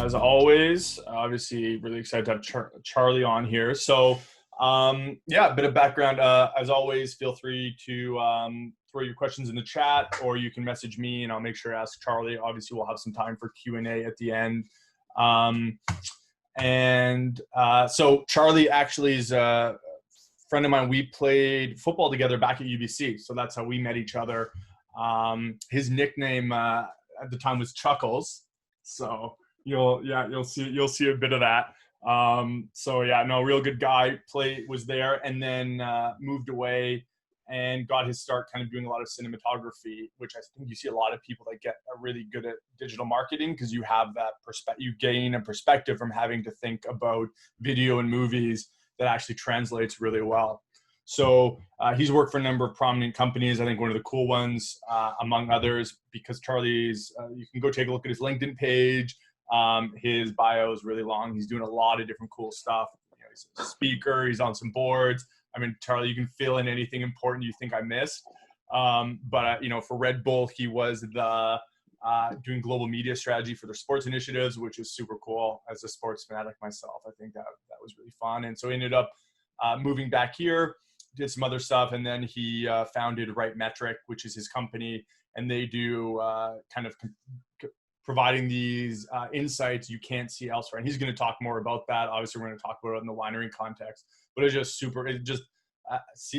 as always. Obviously, really excited to have Charlie on here. So, yeah, a bit of background. As always, feel free to throw your questions in the chat, or you can message me, and I'll make sure to ask Charlie. Obviously, we'll have some time for Q&A at the end. So Charlie actually is a friend of mine. We played football together back at UBC, so that's how we met each other. His nickname at the time was Chuckles, so you'll see a bit of that. So yeah, no, real good guy. Was there, and then moved away and got his start kind of doing a lot of cinematography, which I think you see a lot of people that get really good at digital marketing, because you have that you gain a perspective from having to think about video and movies that actually translates really well. So he's worked for a number of prominent companies. I think one of the cool ones, among others, because Charlie's, you can go take a look at his LinkedIn page. His bio is really long. He's doing a lot of different cool stuff. He's a speaker. He's on some boards. I mean, Charlie, you can fill in anything important you think I missed. But for Red Bull, he was the doing global media strategy for their sports initiatives, which is super cool. As a sports fanatic myself, I think that was really fun. And so he ended up moving back here, did some other stuff, and then he founded RightMetric, which is his company, and they do kind of providing these insights you can't see elsewhere. And he's going to talk more about that. Obviously, we're going to talk about it in the winery context, but it's just super. It just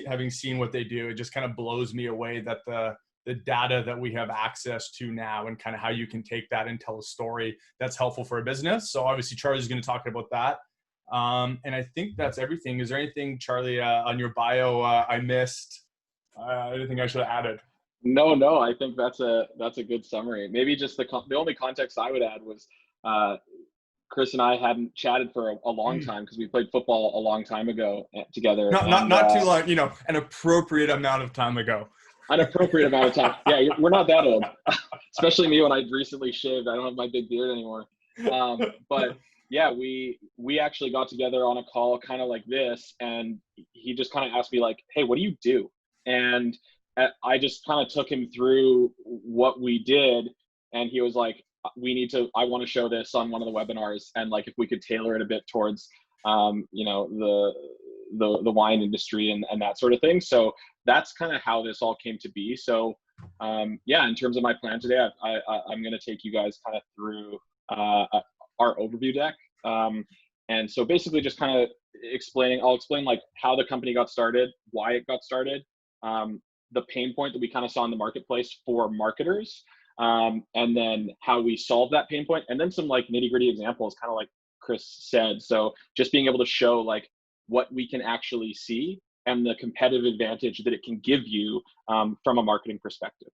having seen what they do, it just kind of blows me away that the data that we have access to now, and kind of how you can take that and tell a story that's helpful for a business. So obviously, Charlie's going to talk about that. And I think that's everything. Is there anything, Charlie, on your bio I missed? Anything I should have added? No, I think that's a good summary. Maybe just the only context I would add was Chris and I hadn't chatted for a long time, because we played football a long time ago together. Not too long, an appropriate amount of time ago. An appropriate amount of time. Yeah, we're not that old. Especially me, when I recently shaved. I don't have my big beard anymore. But yeah, we actually got together on a call kind of like this, and he just kind of asked me like, hey, what do you do? And I just kind of took him through what we did, and he was like, I want to show this on one of the webinars, and like if we could tailor it a bit towards the wine industry and that sort of thing. So that's kind of how this all came to be. So yeah, in terms of my plan today, I'm going to take you guys kind of through our overview deck. And so basically just kind of I'll explain like how the company got started, why it got started, the pain point that we kind of saw in the marketplace for marketers, and then how we solved that pain point, and then some like nitty-gritty examples, kind of like Chris said. So just being able to show like what we can actually see and the competitive advantage that it can give you from a marketing perspective.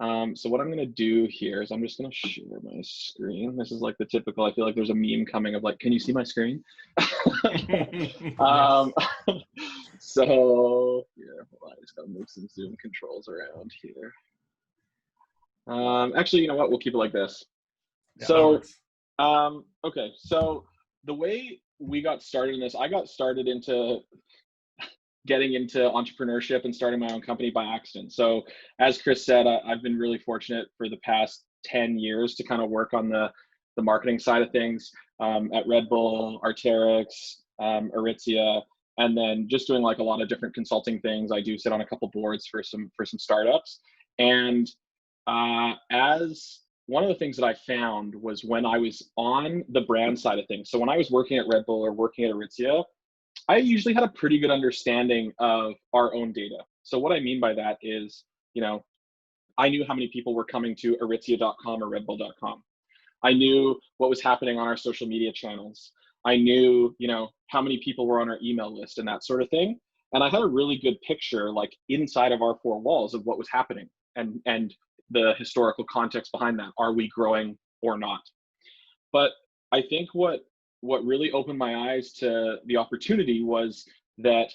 So what I'm going to do here is I'm just going to share my screen. This is like the typical, I feel like there's a meme coming of like, can you see my screen? So here, hold on, I just got to move some Zoom controls around here. Actually, you know what? We'll keep it like this. Yeah, so, okay. So the way we got started in this, I got started into getting into entrepreneurship and starting my own company by accident. So as Chris said, I've been really fortunate for the past 10 years to kind of work on the marketing side of things at Red Bull, Arc'teryx, Aritzia, and then just doing like a lot of different consulting things. I do sit on a couple boards for some startups. And as one of the things that I found was when I was on the brand side of things, so when I was working at Red Bull or working at Aritzia, I usually had a pretty good understanding of our own data. So what I mean by that is, I knew how many people were coming to Aritzia.com or redbull.com. I knew what was happening on our social media channels. I knew, how many people were on our email list and that sort of thing. And I had a really good picture, like inside of our four walls, of what was happening and the historical context behind that. Are we growing or not? But I think what really opened my eyes to the opportunity was that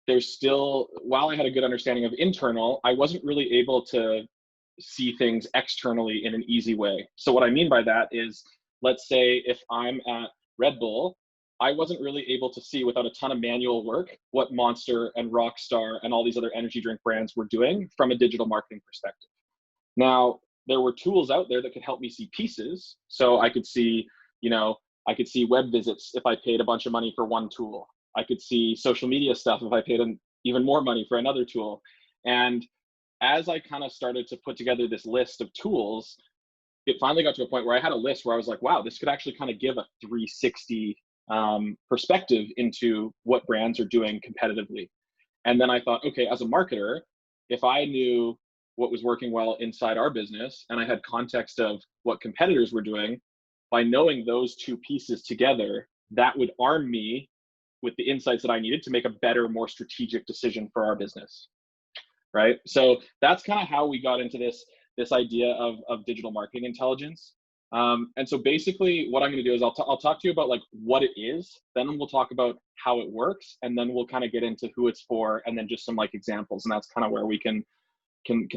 there's still, while I had a good understanding of internal, I wasn't really able to see things externally in an easy way. So what I mean by that is, let's say if I'm at Red Bull, I wasn't really able to see without a ton of manual work what Monster and Rockstar and all these other energy drink brands were doing from a digital marketing perspective. Now, there were tools out there that could help me see pieces. So I could see You know, I could see web visits if I paid a bunch of money for one tool. I could see social media stuff if I paid even more money for another tool. And as I kind of started to put together this list of tools, it finally got to a point where I had a list where I was like, wow, this could actually kind of give a 360 perspective into what brands are doing competitively. And then I thought, okay, as a marketer, if I knew what was working well inside our business and I had context of what competitors were doing, by knowing those two pieces together, that would arm me with the insights that I needed to make a better, more strategic decision for our business, right? So that's kind of how we got into this idea of digital marketing intelligence. And so basically what I'm going to do is I'll talk to you about like what it is, then we'll talk about how it works, and then we'll kind of get into who it's for, and then just some like examples. And that's kind of where we can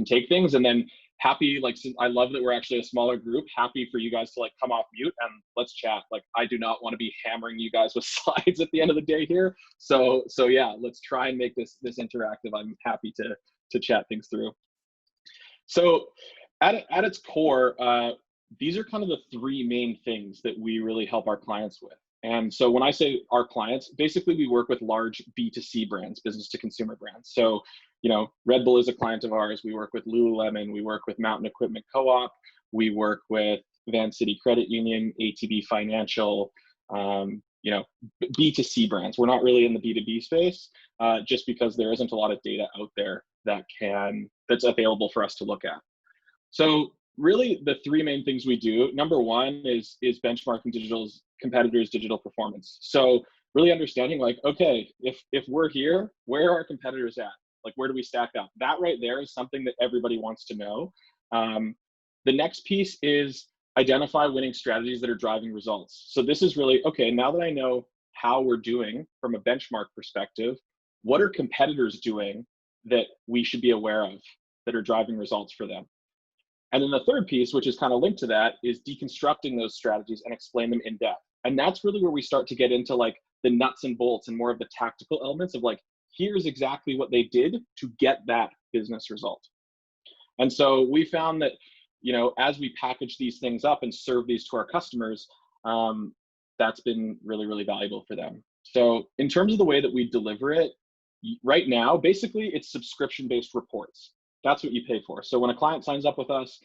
take things. And then happy, like, I love that we're actually a smaller group, happy for you guys to like come off mute and let's chat. Like, I do not want to be hammering you guys with slides at the end of the day here. So yeah, let's try and make this interactive. I'm happy to chat things through. So at its core, these are kind of the three main things that we really help our clients with. And so when I say our clients, basically we work with large B2C brands, business to consumer brands. So, you know, Red Bull is a client of ours. We work with Lululemon. We work with Mountain Equipment Co-op. We work with Van City Credit Union, ATB Financial, you know, B2C brands. We're not really in the B2B space, just because there isn't a lot of data out there that's available for us to look at. So really the three main things we do, number one is benchmarking competitors' digital performance. So really understanding like, okay, if we're here, where are our competitors at? Like, where do we stack up? That right there is something that everybody wants to know. The next piece is identify winning strategies that are driving results. So this is really, okay, now that I know how we're doing from a benchmark perspective, what are competitors doing that we should be aware of that are driving results for them? And then the third piece, which is kind of linked to that, is deconstructing those strategies and explain them in depth. And that's really where we start to get into like the nuts and bolts and more of the tactical elements of like, here's exactly what they did to get that business result. And so we found that, you know, as we package these things up and serve these to our customers, that's been really, really valuable for them. So in terms of the way that we deliver it, right now, basically it's subscription-based reports. That's what you pay for. So when a client signs up with us,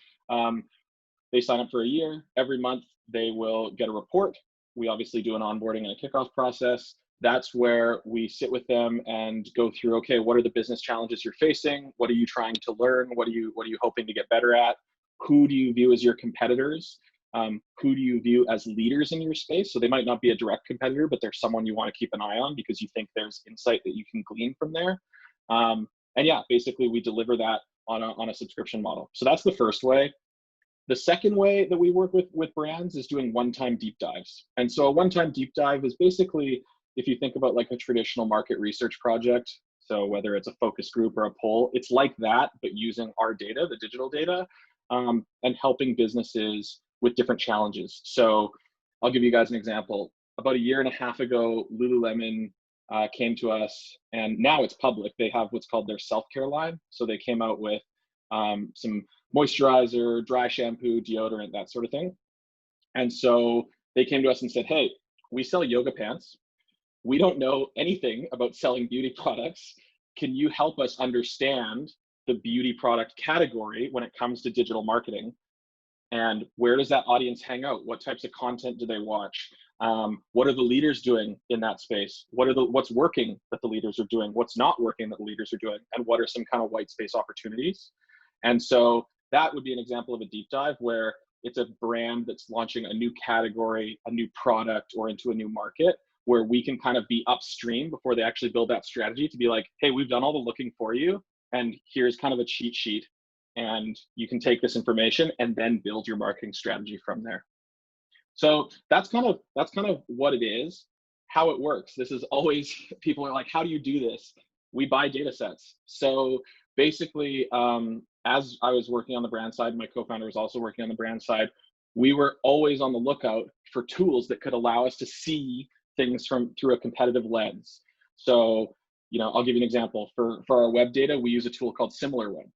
they sign up for a year. Every month they will get a report. We obviously do an onboarding and a kickoff process. That's where we sit with them and go through, okay, what are the business challenges you're facing? What are you trying to learn? What are you hoping to get better at? Who do you view as your competitors? Who do you view as leaders in your space? So they might not be a direct competitor, but they're someone you want to keep an eye on because you think there's insight that you can glean from there. And yeah, basically we deliver that on a subscription model. So that's the first way. The second way that we work with brands is doing one-time deep dives. And so a one-time deep dive is basically, if you think about like a traditional market research project, so whether it's a focus group or a poll, it's like that, but using our data, the digital data, and helping businesses with different challenges. So I'll give you guys an example. About a year and a half ago, Lululemon came to us, and now it's public. They have what's called their self-care line. So they came out with some moisturizer, dry shampoo, deodorant, that sort of thing. And so they came to us and said, hey, we sell yoga pants. We don't know anything about selling beauty products. Can you help us understand the beauty product category when it comes to digital marketing? And where does that audience hang out? What types of content do they watch? What are the leaders doing in that space? What's working that the leaders are doing? What's not working that the leaders are doing? And what are some kind of white space opportunities? And so that would be an example of a deep dive where it's a brand that's launching a new category, a new product, or into a new market, where we can kind of be upstream before they actually build that strategy to be like, hey, we've done all the looking for you, and here's kind of a cheat sheet. And you can take this information and then build your marketing strategy from there. So that's kind of what it is. How it works. This is always, people are like, how do you do this? We buy data sets. So basically, as I was working on the brand side, my co-founder was also working on the brand side, we were always on the lookout for tools that could allow us to see things through a competitive lens. So, you know, I'll give you an example. For our web data, we use a tool called SimilarWeb.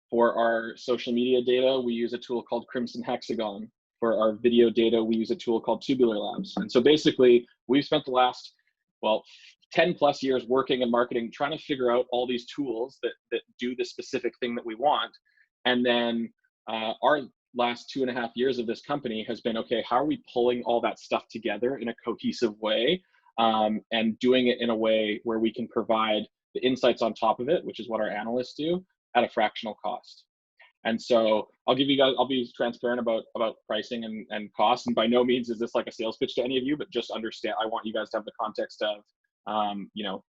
For our social media data, we use a tool called Crimson Hexagon. for our video data, we use a tool called Tubular Labs. And so basically, we've spent the last, well, 10 plus years working in marketing, trying to figure out all these tools that do the specific thing that we want. And then our last 2.5 years of this company has been, okay, how are we pulling all that stuff together in a cohesive way, and doing it in a way where we can provide the insights on top of it, which is what our analysts do, at a fractional cost. And so I'll be transparent about pricing and cost. And by no means is this like a sales pitch to any of you, but just understand, I want you guys to have the context of,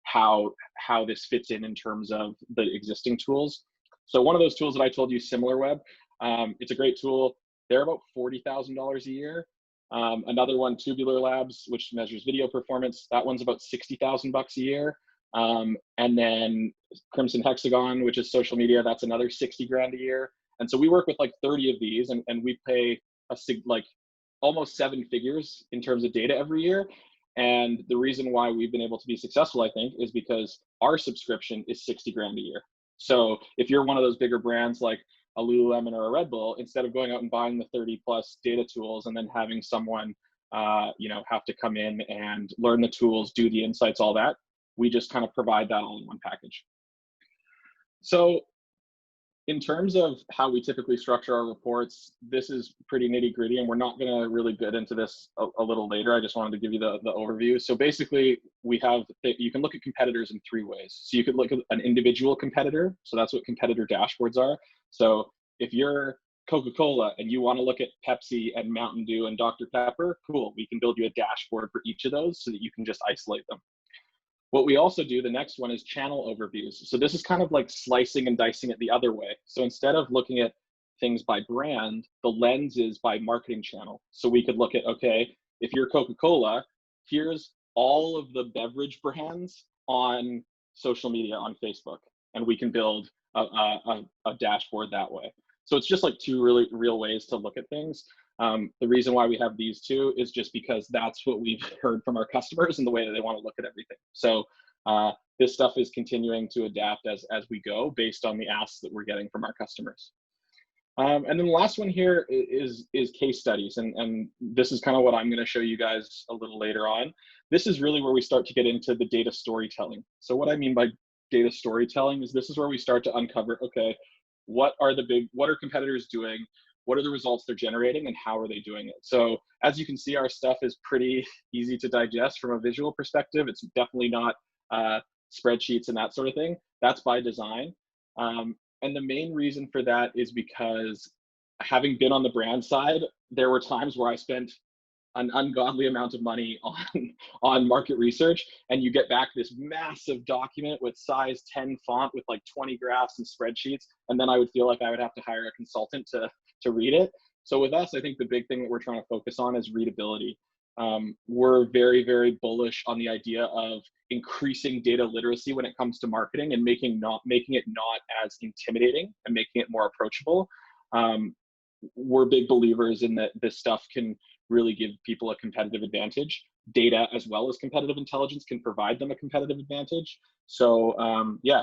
how this fits in terms of the existing tools. So one of those tools that I told you, SimilarWeb, it's a great tool. They're about $40,000 a year. Another one, Tubular Labs, which measures video performance, that one's about $60,000 a year. And then Crimson Hexagon, which is social media, that's another 60 grand a year. And so we work with like 30 of these, and we pay like almost 7 figures in terms of data every year. And the reason why we've been able to be successful, I think, is because our subscription is 60 grand a year. So if you're one of those bigger brands like a Lululemon or a Red Bull, instead of going out and buying the 30 plus data tools and then having someone, have to come in and learn the tools, do the insights, all that, we just kind of provide that all in one package. So in terms of how we typically structure our reports, this is pretty nitty gritty, and we're not going to really get into this a little later. I just wanted to give you the overview. So basically, you can look at competitors in 3 ways. So you could look at an individual competitor. So that's what competitor dashboards are. So if you're Coca-Cola and you want to look at Pepsi and Mountain Dew and Dr. Pepper, cool. We can build you a dashboard for each of those so that you can just isolate them. What we also do, the next one, is channel overviews. So this is kind of like slicing and dicing it the other way. So instead of looking at things by brand, the lens is by marketing channel. So we could look at, okay, if you're Coca-Cola, here's all of the beverage brands on social media, on Facebook, and we can build a dashboard that way. So it's just like 2 really real ways to look at things. The reason why we have these 2 is just because that's what we've heard from our customers and the way that they want to look at everything. So this stuff is continuing to adapt as we go based on the asks that we're getting from our customers. And then the last one here is case studies. And this is kind of what I'm going to show you guys a little later on. This is really where we start to get into the data storytelling. So what I mean by data storytelling is this is where we start to uncover, okay, what are competitors doing? What are the results they're generating, and how are they doing it? So as you can see, our stuff is pretty easy to digest from a visual perspective. It's definitely not spreadsheets and that sort of thing. That's by design. And the main reason for that is because, having been on the brand side, there were times where I spent an ungodly amount of money on market research, and you get back this massive document with size 10 font with like 20 graphs and spreadsheets, and then I would feel like I would have to hire a consultant to read it. So with us, I think the big thing that we're trying to focus on is readability. We're very, very bullish on the idea of increasing data literacy when it comes to marketing, and making it not as intimidating and making it more approachable. We're big believers in that this stuff can really give people a competitive advantage. Data as well as competitive intelligence can provide them a competitive advantage. So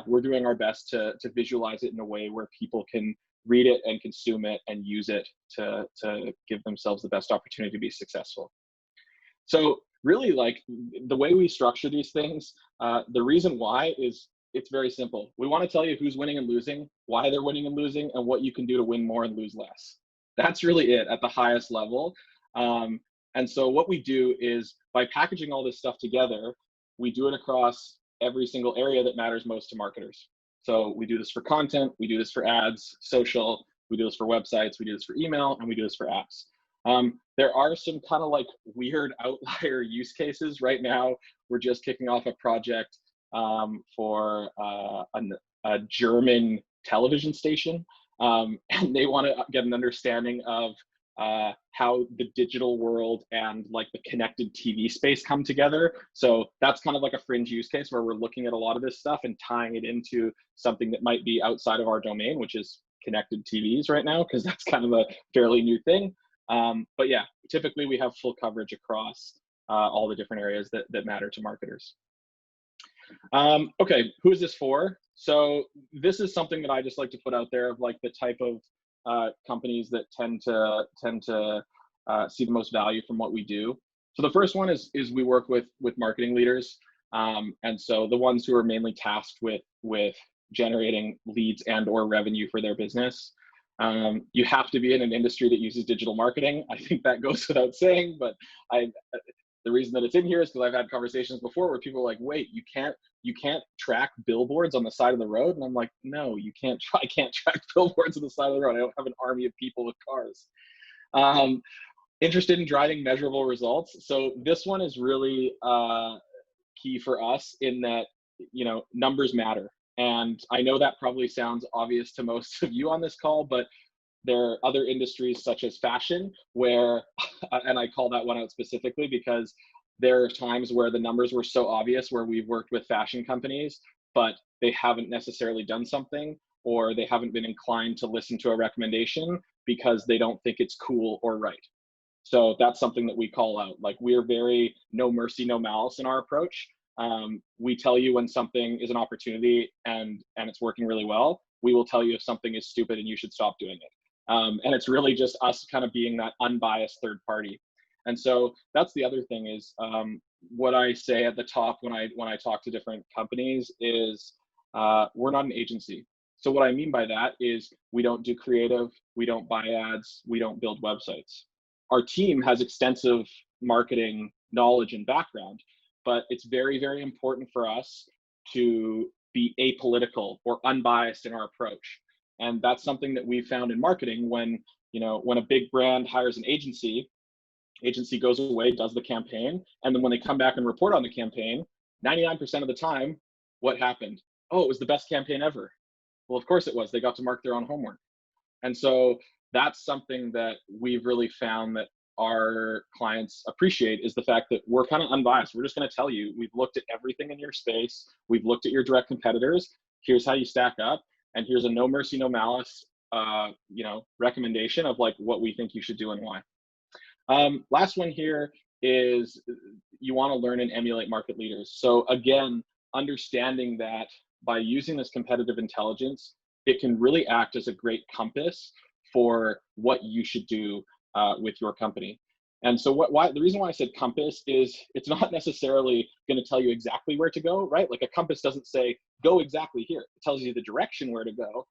we're doing our best to visualize it in a way where people can read it and consume it and use it to give themselves the best opportunity to be successful. So really, like, the way we structure these things, the reason why is it's very simple. We want to tell you who's winning and losing, why they're winning and losing, and what you can do to win more and lose less. That's really it at the highest level. And so what we do is, by packaging all this stuff together, we do it across every single area that matters most to marketers. So we do this for content, we do this for ads, social, we do this for websites, we do this for email, and we do this for apps. There are some kind of like weird outlier use cases. Right now, we're just kicking off a project for a German television station, and they want to get an understanding of how the digital world and like the connected TV space come together. So that's kind of like a fringe use case where we're looking at a lot of this stuff and tying it into something that might be outside of our domain, which is connected TVs right now, because that's kind of a fairly new thing. But yeah, typically we have full coverage across all the different areas that matter to marketers. Okay, who is this for? So this is something that I just like to put out there, of like the type of companies that tend to see the most value from what we do. So the first one is we work with marketing leaders. And so the ones who are mainly tasked with generating leads and or revenue for their business. You have to be in an industry that uses digital marketing. I think that goes without saying, but the reason that it's in here is because I've had conversations before where people are like, wait, you can't track billboards on the side of the road. And I'm like, no, I can't track billboards on the side of the road. I don't have an army of people with cars. Interested in driving measurable results. So this one is really key for us in that, numbers matter. And I know that probably sounds obvious to most of you on this call, but there are other industries such as fashion where, and I call that one out specifically because there are times where the numbers were so obvious where we've worked with fashion companies, but they haven't necessarily done something, or they haven't been inclined to listen to a recommendation because they don't think it's cool or right. So that's something that we call out. Like, we're very no mercy, no malice in our approach. We tell you when something is an opportunity and it's working really well. We will tell you if something is stupid and you should stop doing it. And it's really just us kind of being that unbiased third party. And so that's the other thing is what I say at the top when I talk to different companies is we're not an agency. So what I mean by that is we don't do creative, we don't buy ads, we don't build websites. Our team has extensive marketing knowledge and background, but it's very, very important for us to be apolitical or unbiased in our approach. And that's something that we found in marketing when a big brand hires an agency goes away, does the campaign, and then when they come back and report on the campaign, 99% of the time, what happened? Oh, it was the best campaign ever. Well, of course it was. They got to mark their own homework. And so that's something that we've really found that our clients appreciate, is the fact that we're kind of unbiased. We're just going to tell you, we've looked at everything in your space. We've looked at your direct competitors. Here's how you stack up. And here's a no mercy, no malice, recommendation of like what we think you should do and why. Last one here is you want to learn and emulate market leaders. So again, understanding that by using this competitive intelligence, it can really act as a great compass for what you should do with your company. And so the reason why I said compass is it's not necessarily going to tell you exactly where to go, right? Like a compass doesn't say, go exactly here. It tells you the direction where to go,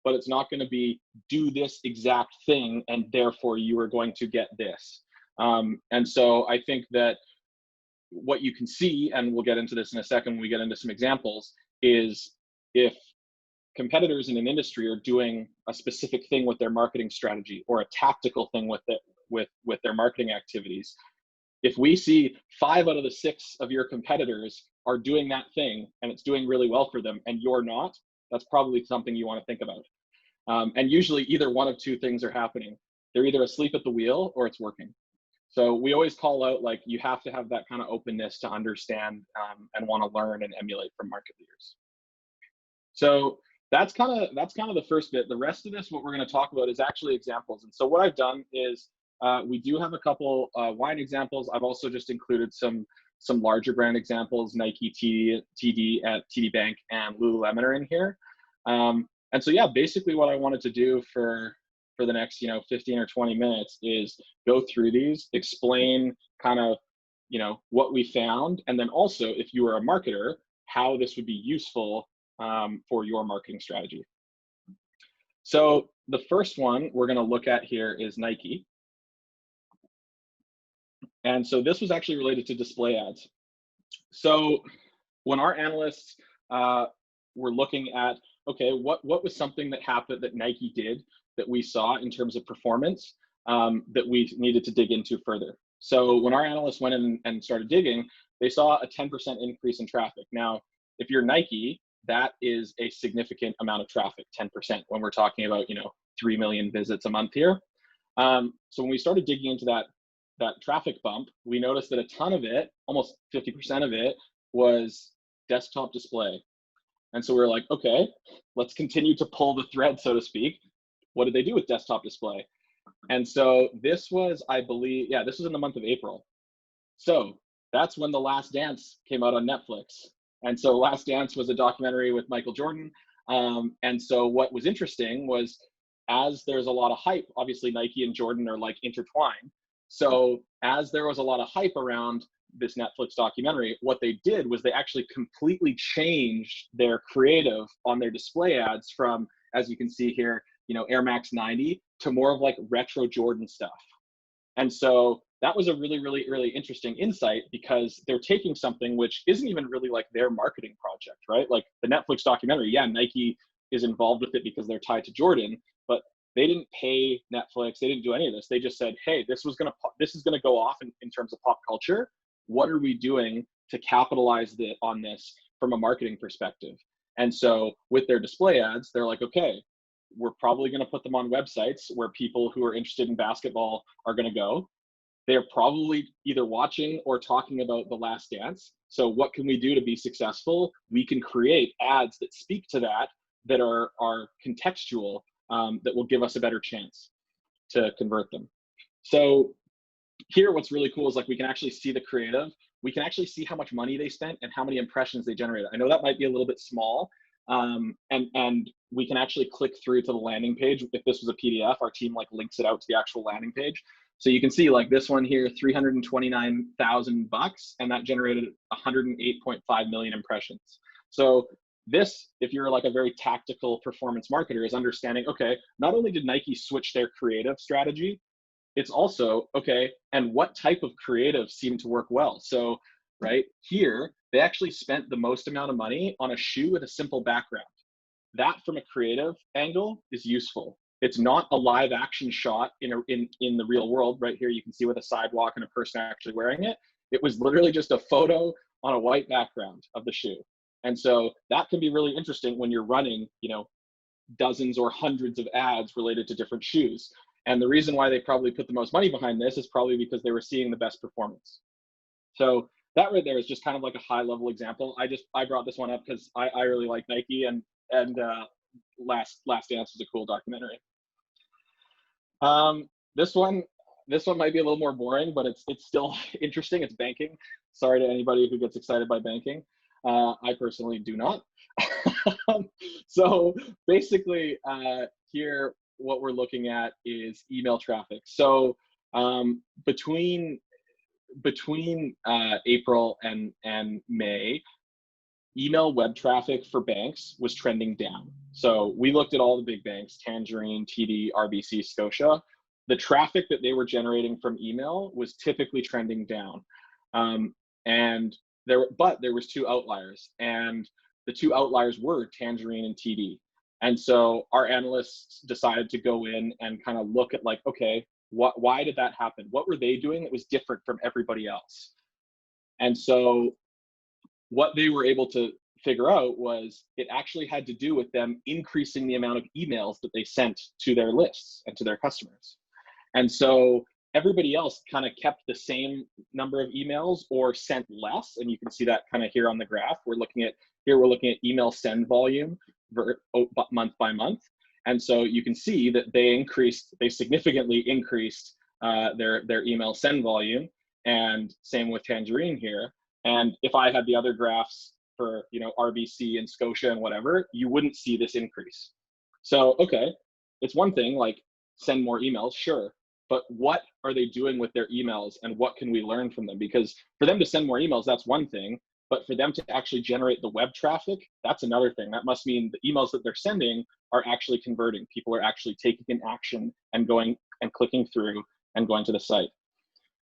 but it's not going to be do this exact thing and therefore you are going to get this. And so I think that what you can see, and we'll get into this in a second when we get into some examples, is if competitors in an industry are doing a specific thing with their marketing strategy or a tactical thing with their marketing activities, if we see 5 out of the 6 of your competitors are doing that thing and it's doing really well for them and you're not, that's probably something you want to think about. And usually either one of 2 things are happening. They're either asleep at the wheel or it's working. So we always call out, like, you have to have that kind of openness to understand and want to learn and emulate from market leaders. So that's kind of the first bit. The rest of this, what we're going to talk about, is actually examples. And so what I've done is we do have a couple wine examples. I've also just included some larger brand examples. Nike, TD Bank, and Lululemon are in here. And so yeah, basically what I wanted to do for the next 15 or 20 minutes is go through these, explain kind of what we found, and then also, if you are a marketer, how this would be useful for your marketing strategy. So the first one we're going to look at here is Nike. And so this was actually related to display ads. So when our analysts were looking at, okay, what was something that happened that Nike did that we saw in terms of performance that we needed to dig into further. So when our analysts went in and started digging, they saw a 10% increase in traffic. Now, if you're Nike, that is a significant amount of traffic, 10%, when we're talking about 3 million visits a month here. So when we started digging into that traffic bump, we noticed that a ton of it, almost 50% of it, was desktop display. And so we were like, okay, let's continue to pull the thread, so to speak. What did they do with desktop display? And so this was, I believe, this was in the month of April. So that's when The Last Dance came out on Netflix. And so Last Dance was a documentary with Michael Jordan. And so what was interesting was, as there's a lot of hype, obviously Nike and Jordan are like intertwined. So as there was a lot of hype around this Netflix documentary, what they did was they actually completely changed their creative on their display ads from, as you can see here, you know, Air Max 90 to more of like retro Jordan stuff. And so that was a really, really, really interesting insight, because they're taking something which isn't even really like their marketing project, right? Like the Netflix documentary, yeah, Nike is involved with it because they're tied to Jordan, but they didn't pay Netflix. They didn't do any of this. They just said, hey, this is gonna go off in terms of pop culture. What are we doing to capitalize on this from a marketing perspective? And so with their display ads, they're like, okay, we're probably going to put them on websites where people who are interested in basketball are going to go. They're probably either watching or talking about The Last Dance. So what can we do to be successful? We can create ads that speak to that are contextual, that will give us a better chance to convert them. So here, what's really cool is like we can actually see the creative. We can actually see how much money they spent and how many impressions they generated. I know that might be a little bit small, and we can actually click through to the landing page. If this was a PDF, our team like links it out to the actual landing page. So you can see like this one here, $329,000, and that generated 108.5 million impressions. So this, if you're like a very tactical performance marketer, is understanding, okay, not only did Nike switch their creative strategy, it's also, okay, and what type of creative seemed to work well? So right here, they actually spent the most amount of money on a shoe with a simple background. That from a creative angle is useful. It's not a live action shot in the real world. Right here, you can see with a sidewalk and a person actually wearing it. It was literally just a photo on a white background of the shoe. And so that can be really interesting when you're running, you know, dozens or hundreds of ads related to different shoes. And the reason why they probably put the most money behind this is probably because they were seeing the best performance. So that right there is just kind of like a high level example. I brought this one up because I really like Nike, and Last Dance was a cool documentary. This one might be a little more boring, but it's still interesting. It's banking. Sorry to anybody who gets excited by banking. I personally do not. So basically, here what we're looking at is email traffic. So between April and May, email web traffic for banks was trending down. So we looked at all the big banks, Tangerine, TD, RBC, Scotia. The traffic that they were generating from email was typically trending down. And there was two outliers, and the two outliers were Tangerine and TD. And so our analysts decided to go in and kind of look at like, okay, why did that happen? What were they doing that was different from everybody else? And so what they were able to figure out was it actually had to do with them increasing the amount of emails that they sent to their lists and to their customers. And so everybody else kind of kept the same number of emails or sent less. And you can see that kind of here on the graph. We're looking at email send volume month by month. And so you can see that they significantly increased their email send volume, and same with Tangerine here. And if I had the other graphs for, you know, RBC and Scotia and whatever, you wouldn't see this increase. So, okay, it's one thing like send more emails, sure. But what are they doing with their emails, and what can we learn from them? Because for them to send more emails, that's one thing. But for them to actually generate the web traffic, that's another thing. That must mean the emails that they're sending are actually converting. People are actually taking an action and going and clicking through and going to the site.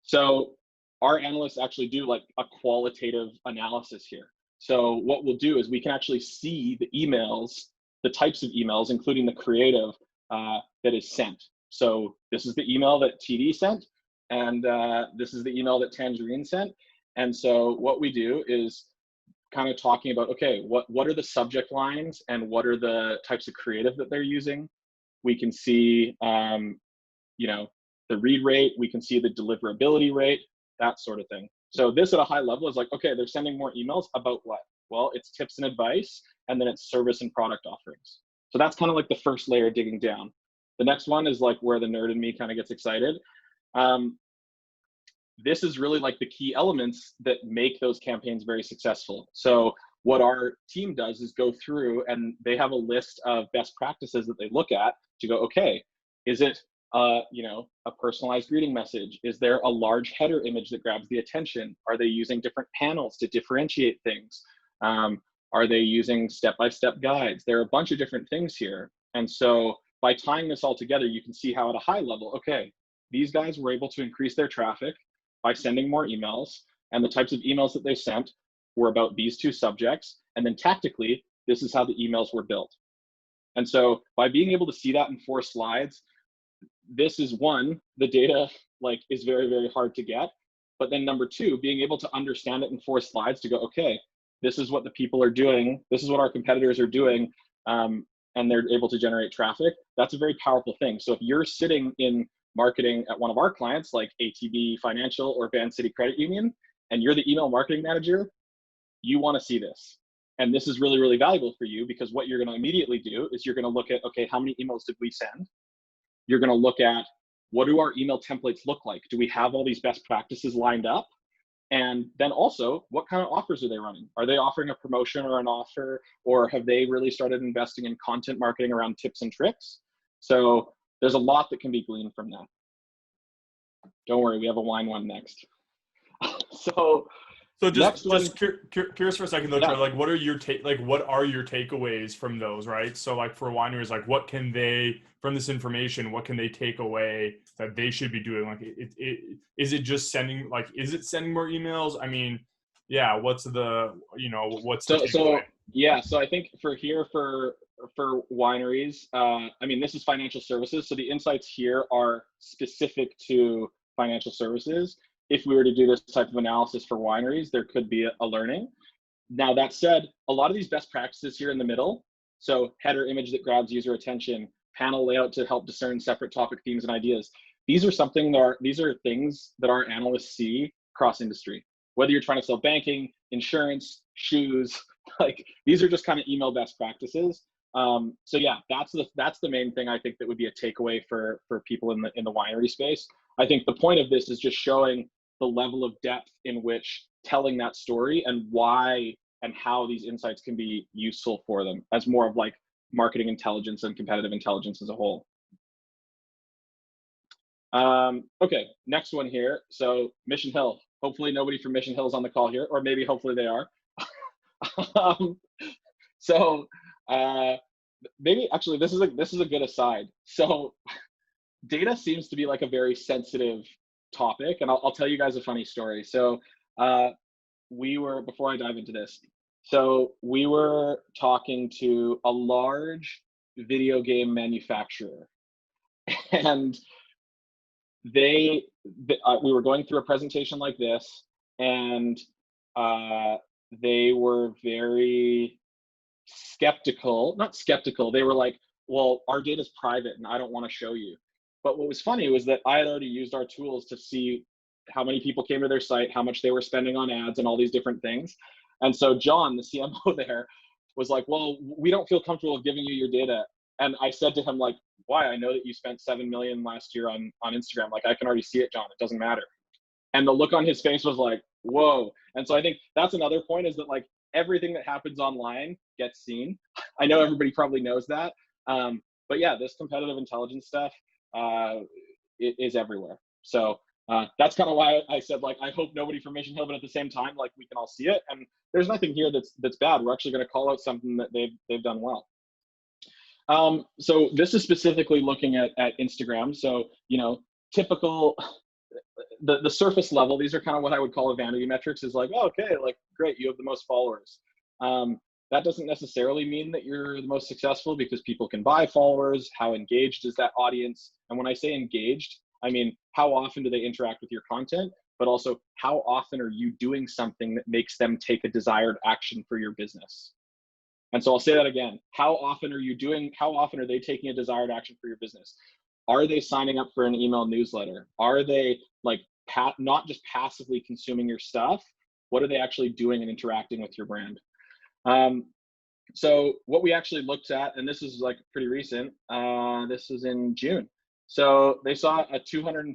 So our analysts actually do like a qualitative analysis here. So what we'll do is we can actually see the emails, the types of emails, including the creative that is sent. So this is the email that TD sent, and this is the email that Tangerine sent. And so what we do is kind of talking about, okay, what are the subject lines and what are the types of creative that they're using? We can see, you know, the read rate, we can see the deliverability rate, that sort of thing. So this at a high level is like, okay, they're sending more emails about what? Well, it's tips and advice, and then it's service and product offerings. So that's kind of like the first layer digging down. The next one is like where the nerd in me kind of gets excited. This is really like the key elements that make those campaigns very successful. So what our team does is go through and they have a list of best practices that they look at to go, okay, is it you know, a personalized greeting message? Is there a large header image that grabs the attention? Are they using different panels to differentiate things? Are they using step-by-step guides? There are a bunch of different things here. And so by tying this all together, you can see how at a high level, okay, these guys were able to increase their traffic by sending more emails, and the types of emails that they sent were about these two subjects. And then tactically, this is how the emails were built. And so by being able to see that in 4 slides, this is one, the data like is very, very hard to get. But then number 2, being able to understand it in 4 slides to go, okay, this is what the people are doing. This is what our competitors are doing. And they're able to generate traffic. That's a very powerful thing. So if you're sitting in marketing at one of our clients like ATB Financial or Van City Credit Union, and you're the email marketing manager, you want to see this. And this is really, really valuable for you, because what you're going to immediately do is you're going to look at, okay, how many emails did we send? You're going to look at, what do our email templates look like? Do we have all these best practices lined up? And then also, what kind of offers are they running? Are they offering a promotion or an offer, or have they really started investing in content marketing around tips and tricks? So there's a lot that can be gleaned from that. Don't worry, we have a wine one next. So just curious for a second though, yeah. Charlie, like what are your takeaways from those, right? So like for wineries, like what can they, from this information, what can they take away that they should be doing? Like is it just sending, like, is it sending more emails? I mean, yeah, what's the takeaway? Yeah, so I think for wineries, I mean, this is financial services. So the insights here are specific to financial services. If we were to do this type of analysis for wineries, there could be a learning. Now, that said, a lot of these best practices here in the middle, so header image that grabs user attention, panel layout to help discern separate topic themes and ideas, these are things that our analysts see across industry. Whether you're trying to sell banking, insurance, shoes, like these are just kind of email best practices. So yeah, that's the main thing I think that would be a takeaway for people in the winery space. I think the point of this is just showing the level of depth in which telling that story and why and how these insights can be useful for them as more of like marketing intelligence and competitive intelligence as a whole. Okay, next one here. So Mission Hill. Hopefully nobody from Mission Hill is on the call here, or maybe hopefully they are. Maybe actually this is a good aside. So data seems to be like a very sensitive topic, and I'll tell you guys a funny story. So before I dive into this, so we were talking to a large video game manufacturer, and we were going through a presentation like this, and they were very not skeptical. They were like, well, our data's private and I don't want to show you. But what was funny was that I had already used our tools to see how many people came to their site, how much they were spending on ads and all these different things. And so John, the CMO there, was like, well, we don't feel comfortable giving you your data. And I said to him, like, why? I know that you spent 7 million last year on Instagram. Like, I can already see it, John. It doesn't matter. And the look on his face was like, whoa. And so I think that's another point, is that like everything that happens online gets seen. I know everybody probably knows that. But yeah, this competitive intelligence stuff is everywhere. So that's kind of why I said, like, I hope nobody from Mission Hill, but at the same time, like, we can all see it. And there's nothing here that's bad. We're actually going to call out something that they've done well. So this is specifically looking at Instagram. So, you know, typical, the surface level, these are kind of what I would call a vanity metrics, is like, oh, okay, like, great, you have the most followers. That doesn't necessarily mean that you're the most successful, because people can buy followers. How engaged is that audience? And when I say engaged, I mean, how often do they interact with your content, but also how often are you doing something that makes them take a desired action for your business? And so I'll say that again. How often are they taking a desired action for your business? Are they signing up for an email newsletter? Are they like not just passively consuming your stuff? What are they actually doing and interacting with your brand? So what we actually looked at, and this is like pretty recent, this was in June. So they saw a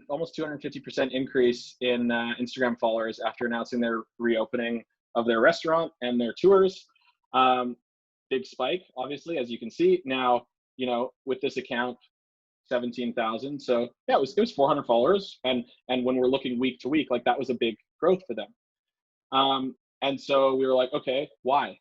almost 250% increase in Instagram followers after announcing their reopening of their restaurant and their tours. Big spike, obviously, as you can see. Now, with this account, 17,000. So yeah, it was 400 followers. And when we're looking week to week, like that was a big growth for them. And so we were like, okay, why?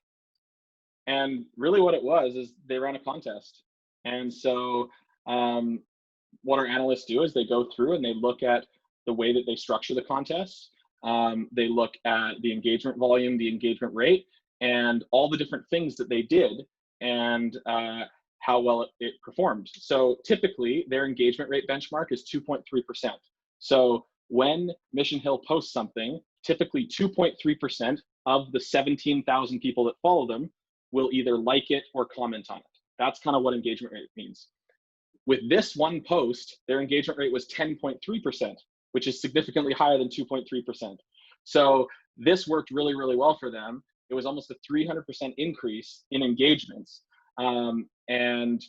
And really what it was is they ran a contest. And so what our analysts do is they go through and they look at the way that they structure the contest. They look at the engagement volume, the engagement rate, and all the different things that they did, and how well it performed. So typically their engagement rate benchmark is 2.3%. So when Mission Hill posts something, typically 2.3% of the 17,000 people that follow them will either like it or comment on it. That's kind of what engagement rate means. With this one post, their engagement rate was 10.3%, which is significantly higher than 2.3%. So this worked really, really well for them. It was almost a 300% increase in engagements. And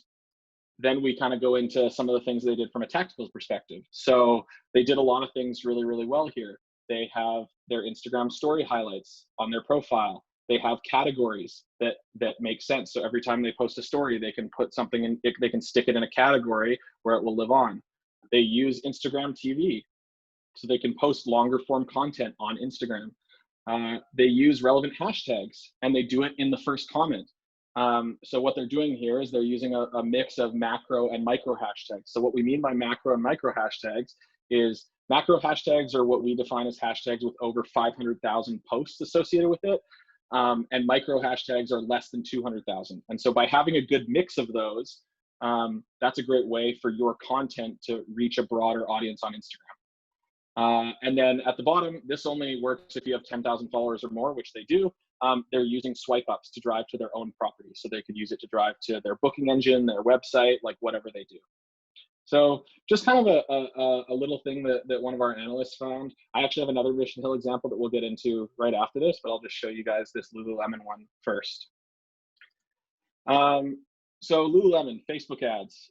then we kind of go into some of the things they did from a tactical perspective. So they did a lot of things really, really well here. They have their Instagram story highlights on their profile. They have categories that make sense. So every time they post a story, they can put something in, they can stick it in a category where it will live on. They use Instagram TV, so they can post longer form content on Instagram. They use relevant hashtags, and they do it in the first comment. So what they're doing here is they're using a mix of macro and micro hashtags. So what we mean by macro and micro hashtags is macro hashtags are what we define as hashtags with over 500,000 posts associated with it. And micro hashtags are less than 200,000. And so by having a good mix of those, that's a great way for your content to reach a broader audience on Instagram. And then at the bottom, this only works if you have 10,000 followers or more, which they do. They're using swipe ups to drive to their own property. So they could use it to drive to their booking engine, their website, like whatever they do. So just kind of a little thing that one of our analysts found. I actually have another Mission Hill example that we'll get into right after this, but I'll just show you guys this Lululemon one first. So Lululemon, Facebook ads.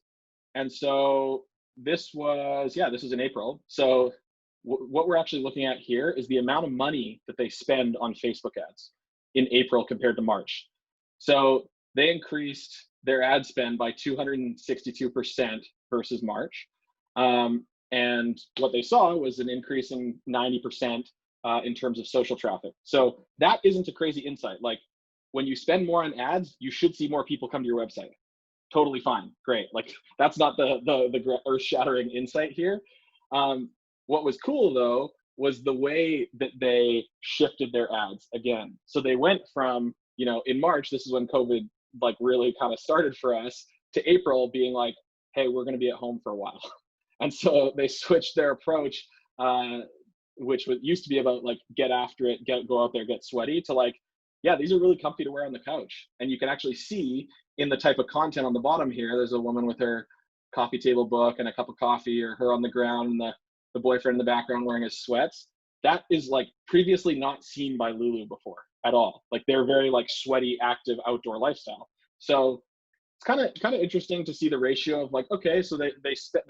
And so this was in April. So what we're actually looking at here is the amount of money that they spend on Facebook ads in April compared to March. So they increased their ad spend by 262% versus March. And what they saw was an increase in 90% in terms of social traffic. So that isn't a crazy insight. Like when you spend more on ads, you should see more people come to your website. Totally fine, great. Like that's not the earth-shattering insight here. What was cool though was the way that they shifted their ads again. So they went from, in March, this is when COVID like really kind of started for us, to April being like, hey, we're going to be at home for a while. And so they switched their approach, which used to be about like, get after it, go out there, get sweaty, to like, yeah, these are really comfy to wear on the couch. And you can actually see in the type of content on the bottom here, there's a woman with her coffee table book and a cup of coffee, or her on the ground, and the boyfriend in the background wearing his sweats. That is like previously not seen by Lulu before at all. Like they're very like sweaty, active outdoor lifestyle. So it's kind of interesting to see the ratio of like, okay, so they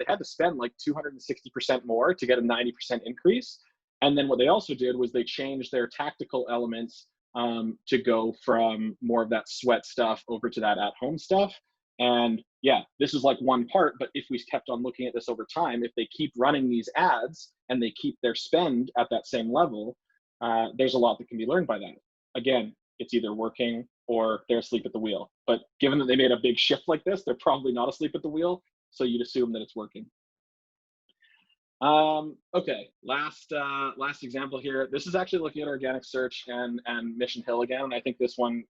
had to spend like 260% more to get a 90% increase. And then what they also did was they changed their tactical elements to go from more of that sweat stuff over to that at-home stuff. And yeah, this is like one part, but if we kept on looking at this over time, if they keep running these ads and they keep their spend at that same level, there's a lot that can be learned by that. Again, it's either working or they're asleep at the wheel. But given that they made a big shift like this, they're probably not asleep at the wheel. So you'd assume that it's working. Okay, last example here. This is actually looking at organic search and Mission Hill again. I think this one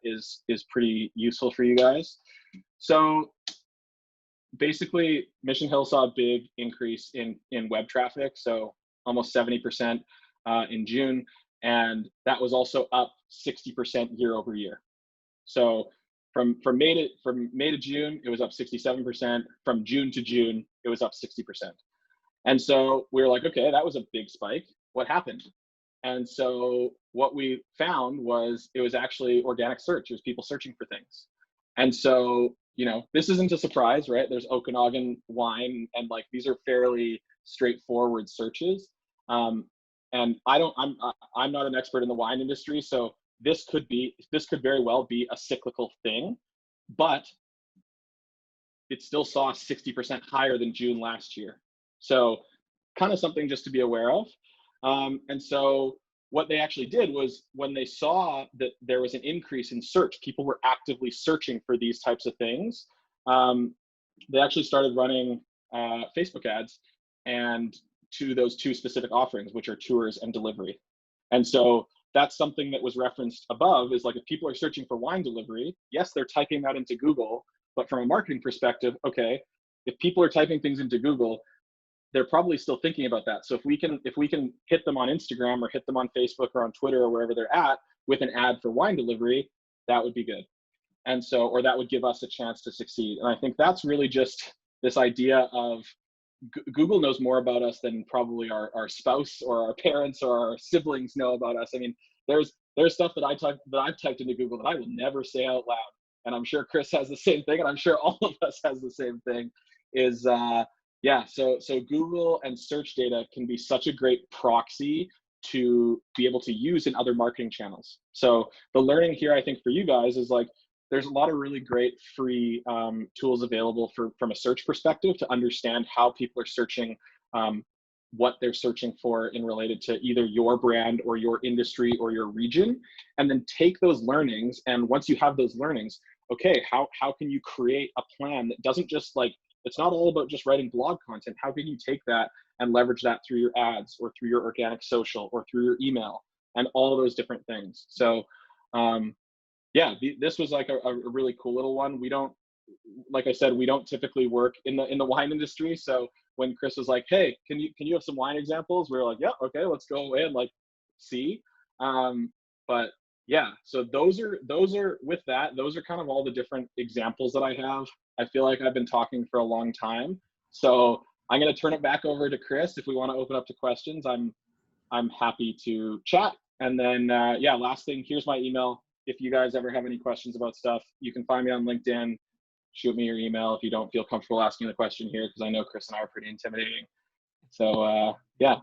is pretty useful for you guys. So basically, Mission Hill saw a big increase in web traffic, so almost 70% in June, and that was also up 60% year over year. So from May to June, it was up 67%. From June to June, it was up 60%. And so we were like, okay, that was a big spike. What happened? And so what we found was it was actually organic search. It was people searching for things. And so, this isn't a surprise, right? There's Okanagan wine, and like these are fairly straightforward searches. And I'm not an expert in the wine industry, so this could very well be a cyclical thing, but it still saw 60% higher than June last year. So kind of something just to be aware of. And so what they actually did was, when they saw that there was an increase in search, people were actively searching for these types of things. They actually started running Facebook ads and to those two specific offerings, which are tours and delivery. And so that's something that was referenced above, is like, if people are searching for wine delivery, yes, they're typing that into Google, but from a marketing perspective, okay, if people are typing things into Google, they're probably still thinking about that. So if we can hit them on Instagram or hit them on Facebook or on Twitter or wherever they're at with an ad for wine delivery, that would be good. And so, or that would give us a chance to succeed. And I think that's really just this idea of Google knows more about us than probably our spouse or our parents or our siblings know about us. I mean, there's stuff that I've typed into Google that I will never say out loud. And I'm sure Chris has the same thing, and I'm sure all of us has the same thing. So Google and search data can be such a great proxy to be able to use in other marketing channels. So the learning here, I think, for you guys is like, there's a lot of really great free tools available from a search perspective to understand how people are searching, what they're searching for in related to either your brand or your industry or your region, and then take those learnings. And once you have those learnings, okay, how can you create a plan that doesn't just like, it's not all about just writing blog content. How can you take that and leverage that through your ads or through your organic social or through your email and all those different things? So this was like a really cool little one. We don't, like I said, we don't typically work in the wine industry. So when Chris was like, hey, can you have some wine examples? We were like, yeah, okay, let's go away and like see. But yeah, so those are with that, those are kind of all the different examples that I have. I feel like I've been talking for a long time. So I'm going to turn it back over to Chris. If we want to open up to questions, I'm happy to chat. And then, last thing, here's my email. If you guys ever have any questions about stuff, you can find me on LinkedIn. Shoot me your email if you don't feel comfortable asking the question here, because I know Chris and I are pretty intimidating. So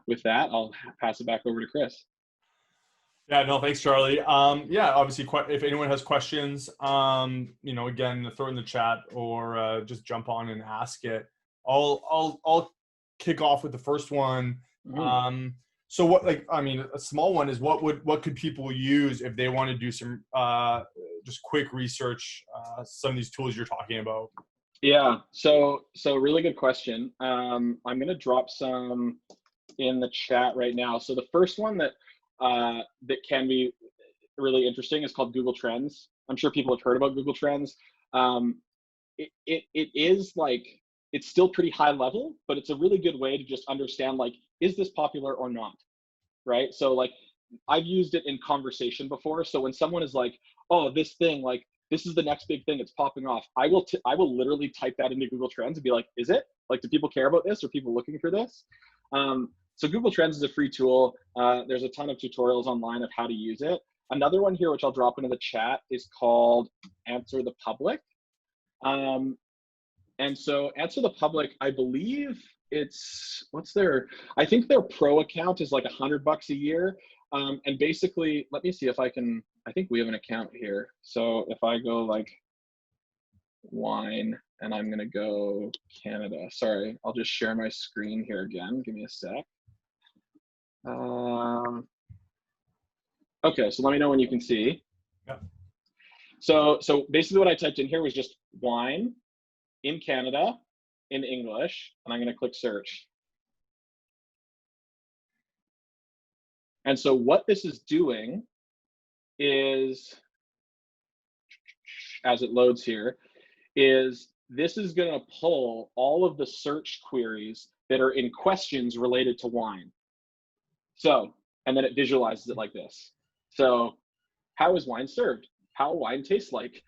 with that, I'll pass it back over to Chris. Yeah, no, thanks, Charlie. Obviously, if anyone has questions, again, throw in the chat or just jump on and ask it. I'll kick off with the first one. Mm-hmm. So what, a small one is what could people use if they want to do some just quick research, some of these tools you're talking about? Yeah, so really good question. I'm going to drop some in the chat right now. So the first one that can be really interesting is called Google Trends. I'm sure people have heard about Google Trends. It is like, it's still pretty high level, but it's a really good way to just understand, like, is this popular or not, right? So like, I've used it in conversation before. So when someone is like, oh, this thing, like, this is the next big thing, it's popping off, I will literally type that into Google Trends and be like, is it? Like, do people care about this? Are people looking for this? So Google Trends is a free tool. There's a ton of tutorials online of how to use it. Another one here, which I'll drop into the chat, is called Answer the Public. And so Answer the Public, I believe I think their pro account is like $100 a year. And basically, let me see if I think we have an account here. So if I go like wine, and I'm gonna go Canada. Sorry, I'll just share my screen here again. Give me a sec. Okay, so let me know when you can see. Yeah. So basically what I typed in here was just wine in Canada in English, and I'm going to click search. And so what this is doing is, as it loads here, is this is going to pull all of the search queries that are in questions related to wine. So, and then it visualizes it like this. So, how is wine served? How wine tastes like?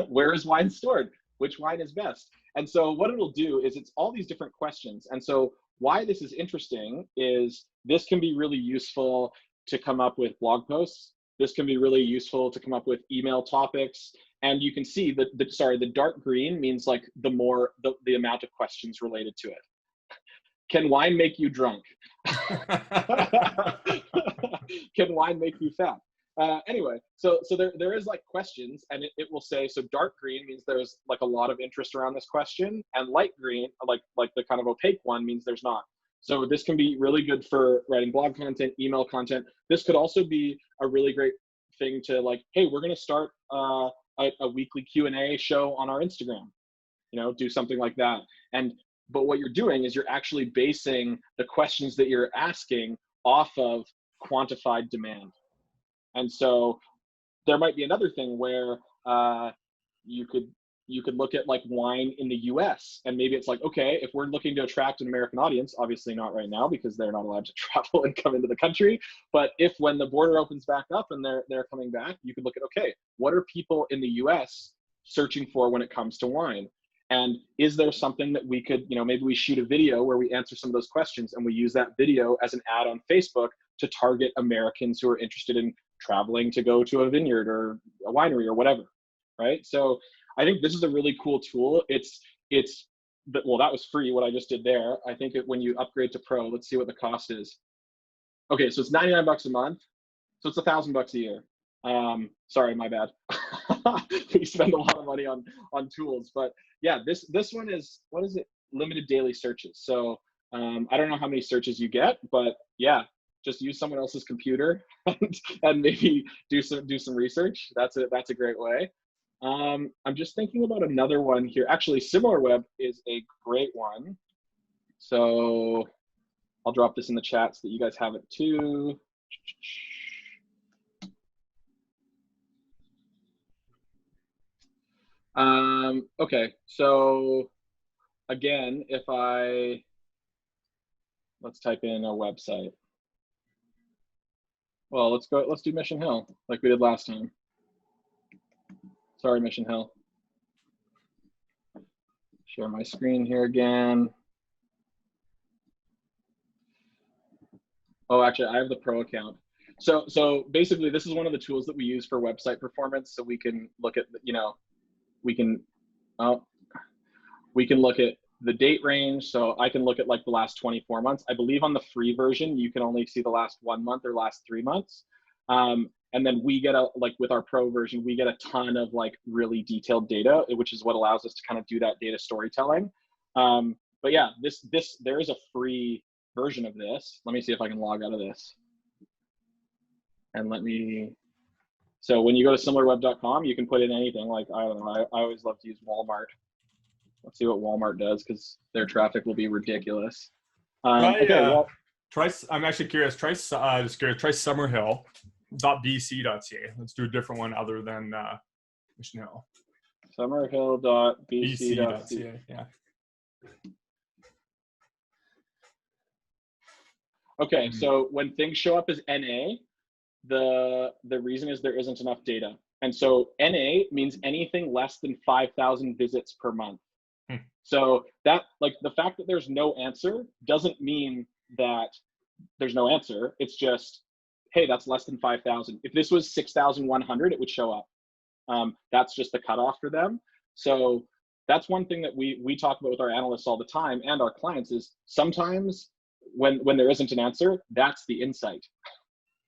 Where is wine stored? Which wine is best? And so what it'll do is, it's all these different questions. And so why this is interesting is this can be really useful to come up with blog posts. This can be really useful to come up with email topics. And you can see that the dark green means like the amount of questions related to it. Can wine make you drunk? Can wine make you fat? Anyway, so there is like questions, and it will say, so dark green means there's like a lot of interest around this question, and light green, like the kind of opaque one, means there's not. So this can be really good for writing blog content, email content. This could also be a really great thing to like, hey, we're going to start a weekly Q&A show on our Instagram, you know, do something like that. But what you're doing is you're actually basing the questions that you're asking off of quantified demand. And so there might be another thing where you could look at like wine in the US, and maybe it's like, okay, if we're looking to attract an American audience, obviously not right now because they're not allowed to travel and come into the country. But if when the border opens back up and they're coming back, you could look at, okay, what are people in the US searching for when it comes to wine? And is there something that we could, you know, maybe we shoot a video where we answer some of those questions, and we use that video as an ad on Facebook to target Americans who are interested in traveling to go to a vineyard or a winery or whatever, right? So I think this is a really cool tool. Well, that was free, what I just did there. I think when you upgrade to Pro, let's see what the cost is. Okay, so it's 99 bucks a month. So it's $1,000 a year. Sorry, my bad. We spend a lot of money on tools, but yeah, this one is, what is it? Limited daily searches. So I don't know how many searches you get, but yeah, just use someone else's computer and maybe do some research. That's a great way. I'm just thinking about another one here. Actually, SimilarWeb is a great one. So I'll drop this in the chat so that you guys have it too. Okay, so again, let's type in a website. Well, let's do Mission Hill like we did last time. Sorry, Mission Hill. Share my screen here again. Oh, actually, I have the Pro account. So basically, this is one of the tools that we use for website performance. So we can look at, you know, we can look at the date range. So I can look at like the last 24 months. I believe on the free version, you can only see the last 1 month or last 3 months. And then we get with our Pro version, we get a ton of like really detailed data, which is what allows us to kind of do that data storytelling. But yeah, there is a free version of this. Let me see if I can log out of this. And so when you go to similarweb.com, you can put in anything. Like, I don't know, I always love to use Walmart. Let's see what Walmart does, because their traffic will be ridiculous. Okay, well, I'm actually curious. Try summerhill.bc.ca. Let's do a different one other than Mission Hill. Summerhill.bc.ca. Yeah. Okay, so when things show up as NA, the reason is there isn't enough data. And so NA means anything less than 5,000 visits per month. So that, like, the fact that there's no answer doesn't mean that there's no answer. It's just, hey, that's less than 5,000. If this was 6,100, it would show up. That's just the cutoff for them. So that's one thing that we talk about with our analysts all the time and our clients is sometimes when there isn't an answer, that's the insight.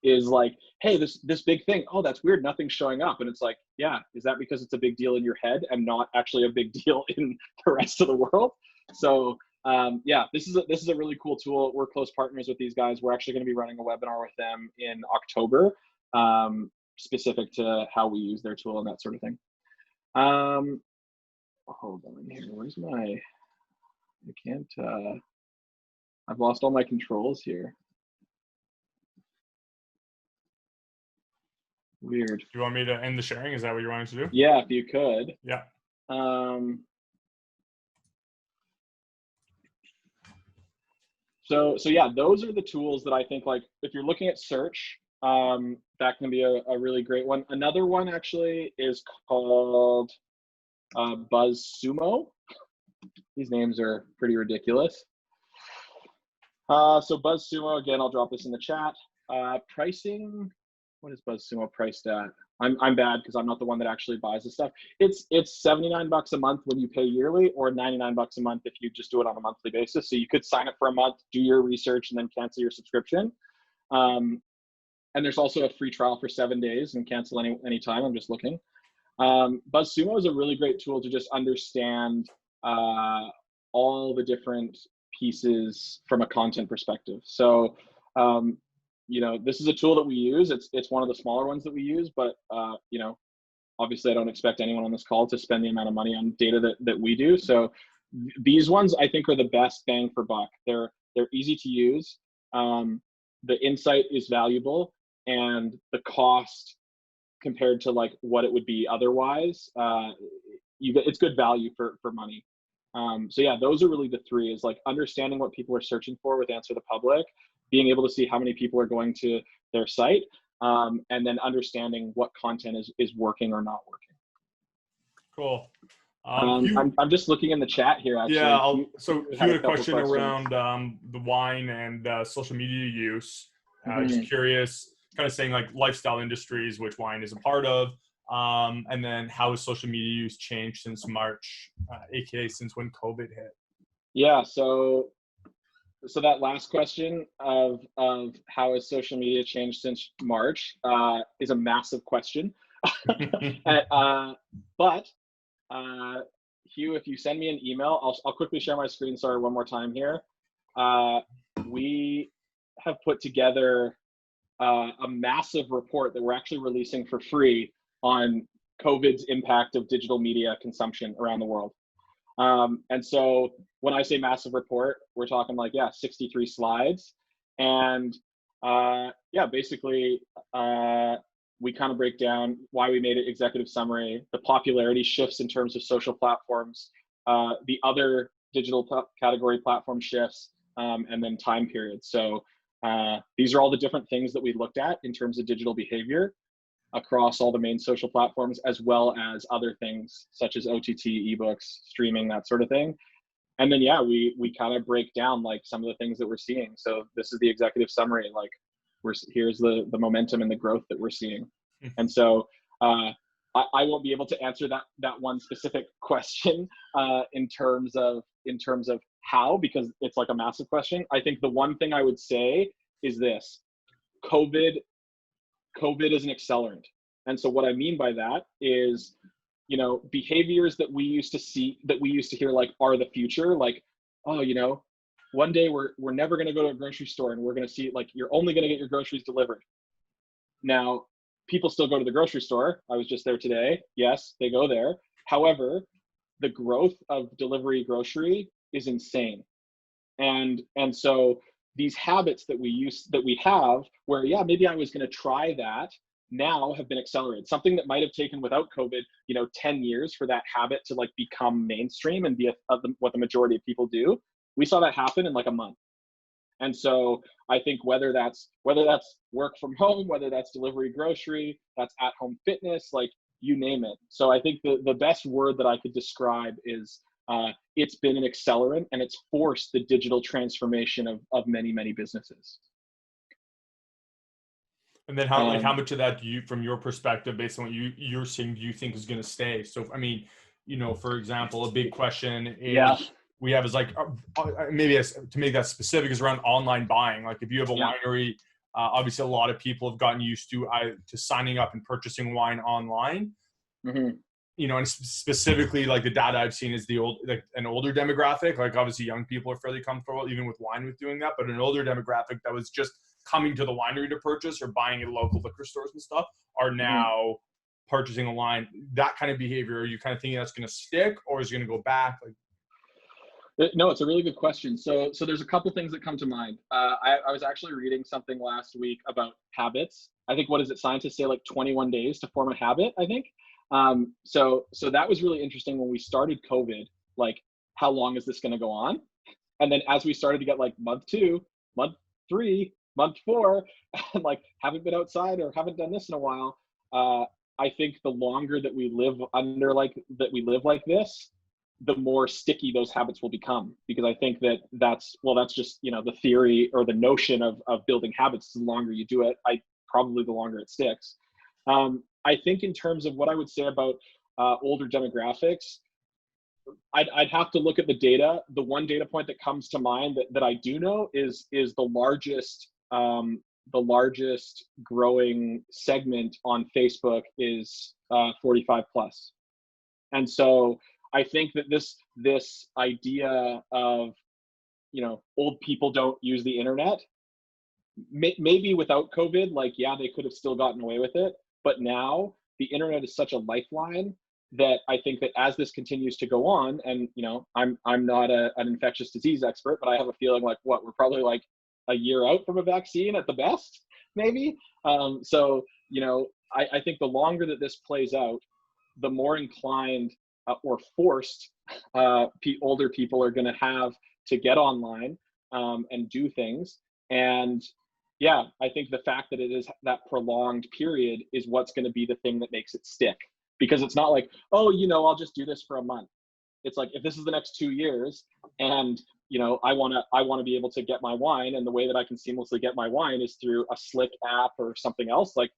Is like, hey, this big thing, oh, that's weird, nothing's showing up. And it's like, yeah, is that because it's a big deal in your head and not actually a big deal in the rest of the world? So yeah, this is a really cool tool. We're close partners with these guys. We're actually going to be running a webinar with them in October, specific to how we use their tool and that sort of thing. Hold on here, where's my, I've lost all my controls here. Weird. Do you want me to end the sharing? Is that what you're wanting to do? Yeah, if you could. Yeah. So yeah, those are the tools that I think, like, if you're looking at search, that can be a really great one. Another one actually is called BuzzSumo. These names are pretty ridiculous. So BuzzSumo, again, I'll drop this in the chat. Pricing. What is BuzzSumo priced at? I'm bad because I'm not the one that actually buys the stuff. It's $79 a month when you pay yearly, or $99 a month if you just do it on a monthly basis. So you could sign up for a month, do your research, and then cancel your subscription. And and there's also a free trial for 7 days and cancel any time. I'm just looking. BuzzSumo is a really great tool to just understand all the different pieces from a content perspective. So, this is a tool that we use. It's one of the smaller ones that we use, but obviously I don't expect anyone on this call to spend the amount of money on data that we do. So these ones I think are the best bang for buck. They're easy to use. The insight is valuable, and the cost compared to like what it would be otherwise, it's good value for money. So yeah, those are really the three, is like understanding what people are searching for with Answer the Public, being able to see how many people are going to their site, and then understanding what content is working or not working. Cool. I'm just looking in the chat here, actually. Yeah, so you had a question around the wine and social media use. Just curious, kind of saying like lifestyle industries, which wine is a part of, and then how has social media use changed since March, aka since when COVID hit? Yeah, so that last question of how has social media changed since March is a massive question. But Hugh, if you send me an email, I'll quickly share my screen. Sorry, one more time here. We have put together a massive report that we're actually releasing for free on COVID's impact of digital media consumption around the world. And so when I say massive report, we're talking like, 63 slides. And basically, we kind of break down why we made it executive summary, the popularity shifts in terms of social platforms, the other digital category platform shifts, and then time periods. So these are all the different things that we looked at in terms of digital behavior across all the main social platforms, as well as other things such as OTT, ebooks, streaming, that sort of thing. And then, we kind of break down like some of the things that we're seeing. So this is the executive summary, like here's the momentum and the growth that we're seeing. And so I won't be able to answer that one specific question in terms of how, because it's like a massive question. I think the one thing I would say is this: COVID is an accelerant. And so what I mean by that is, behaviors that we used to hear like are the future, like, one day we're never going to go to a grocery store and we're going to see like you're only going to get your groceries delivered. Now, people still go to the grocery store. I was just there today. Yes, they go there. However, the growth of delivery grocery is insane. And so these habits that we have where, maybe I was going to try that, now have been accelerated. Something that might have taken without COVID, 10 years for that habit to like become mainstream and be what the majority of people do. We saw that happen in like a month. And so I think whether that's work from home, whether that's delivery grocery, that's at home fitness, like you name it. So I think the best word that I could describe is it's been an accelerant, and it's forced the digital transformation of many, many businesses. And then how much of that do you, from your perspective, based on what you're seeing, do you think is going to stay? So, I mean, for example, a big question is we have is like, maybe to make that specific, is around online buying. Like if you have a winery, obviously a lot of people have gotten used to signing up and purchasing wine online. And specifically like the data I've seen is an older demographic. Like obviously young people are fairly comfortable even with wine with doing that, but an older demographic that was just coming to the winery to purchase or buying at local liquor stores and stuff are now purchasing online. That kind of behavior, are you kind of thinking that's going to stick, or is it going to go back? No, it's a really good question. So there's a couple things that come to mind. I was actually reading something last week about habits. I think, what is it? Scientists say like 21 days to form a habit, I think. So that was really interesting when we started COVID, like how long is this going to go on? And then as we started to get like month 2, month 3, month 4, and like haven't been outside or haven't done this in a while, I think the longer that we live like this, the more sticky those habits will become, because I think that's just, the theory or the notion of building habits. The longer you do it, probably the longer it sticks. I think in terms of what I would say about older demographics, I'd have to look at the data. The one data point that comes to mind that I do know is the largest the largest growing segment on Facebook is 45 plus. And so I think that this idea of, old people don't use the internet, maybe without COVID, like, yeah, they could have still gotten away with it. But now the internet is such a lifeline that I think that as this continues to go on, and, I'm not an infectious disease expert, but I have a feeling like we're probably like a year out from a vaccine at the best, maybe. So, I think the longer that this plays out, the more inclined or forced older people are going to have to get online and do things. And yeah, I think the fact that it is that prolonged period is what's going to be the thing that makes it stick. Because it's not like, oh, I'll just do this for a month. It's like, if this is the next 2 years and, I want to be able to get my wine, and the way that I can seamlessly get my wine is through a slick app or something else, like,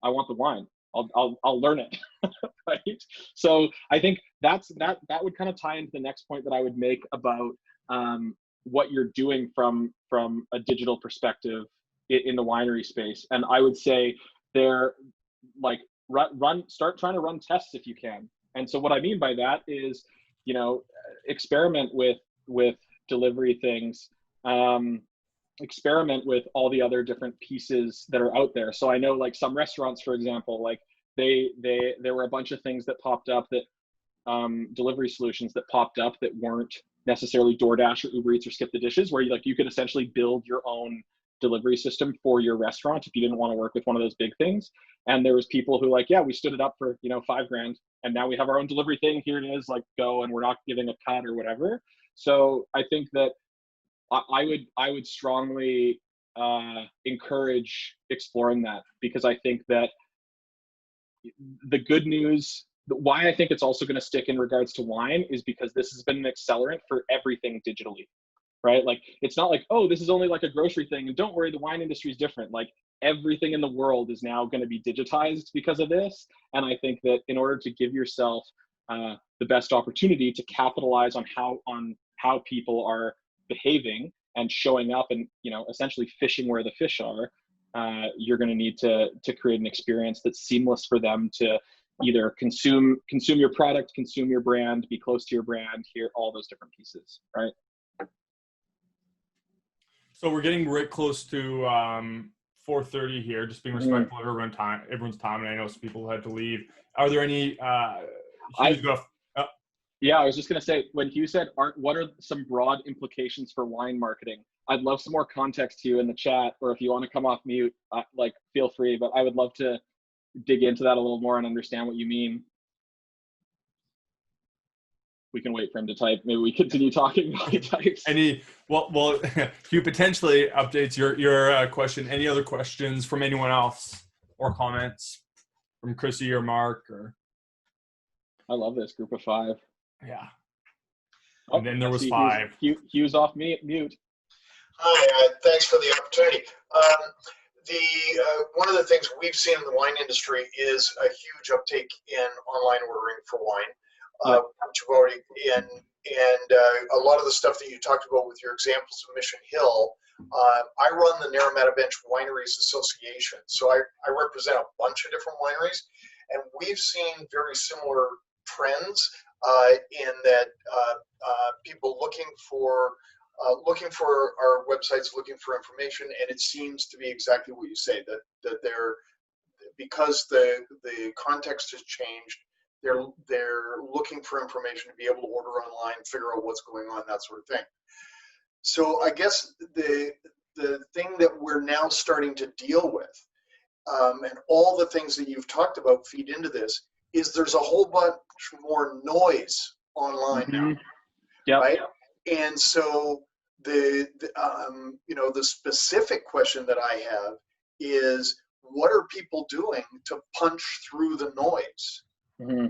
I want the wine. I'll learn it. Right. So I think that would kind of tie into the next point that I would make about what you're doing from a digital perspective in the winery space. And I would say they're like, start trying to run tests if you can. And so what I mean by that is, experiment with delivery things, experiment with all the other different pieces that are out there. So I know, like, some restaurants, for example, like there were a bunch of things that popped up, that delivery solutions that popped up that weren't necessarily DoorDash or Uber Eats or Skip the Dishes, where you could essentially build your own delivery system for your restaurant if you didn't want to work with one of those big things. And there was people who yeah, we stood it up for $5,000, and now we have our own delivery thing. Here it is, like, go, and we're not giving a cut or whatever. So I think that I would strongly encourage exploring that, because I think that the good news, why I think it's also going to stick in regards to wine, is because this has been an accelerant for everything digitally, right? Like, it's not like, oh, this is only like a grocery thing, and don't worry, the wine industry is different. Like, everything in the world is now going to be digitized because of this. And I think that in order to give yourself the best opportunity to capitalize on how people are behaving and showing up and, essentially fishing where the fish are, you're going to need to create an experience that's seamless for them to either consume your product, consume your brand, be close to your brand, hear all those different pieces, right? So we're getting right close to 4:30 here, just being respectful of everyone's time, and I know some people had to leave. Are there any Yeah, I was just going to say, when Hugh said, what are some broad implications for wine marketing? I'd love some more context to you in the chat, or if you want to come off mute, feel free, but I would love to dig into that a little more and understand what you mean. We can wait for him to type. Maybe we continue talking while he types. Well, Hugh potentially updates your question. Any other questions from anyone else, or comments from Chrissy or Mark? Or I love this group of 5. Yeah. And then there was 5. Hugh's off mute. Hi, thanks for the opportunity. One of the things we've seen in the wine industry is a huge uptake in online ordering for wine, which you've already and a lot of the stuff that you talked about with your examples of Mission Hill. I run the Narrometta Bench Wineries Association, so I represent a bunch of different wineries, and we've seen very similar trends in that people looking for our websites, looking for information, and it seems to be exactly what you say, that they're, because the context has changed, they're looking for information to be able to order online, figure out what's going on, that sort of thing. So I guess the thing that we're now starting to deal with, and all the things that you've talked about feed into this, is there's a whole bunch more noise online now, Yep. right? And so the specific question that I have is, what are people doing to punch through the noise? Mm-hmm.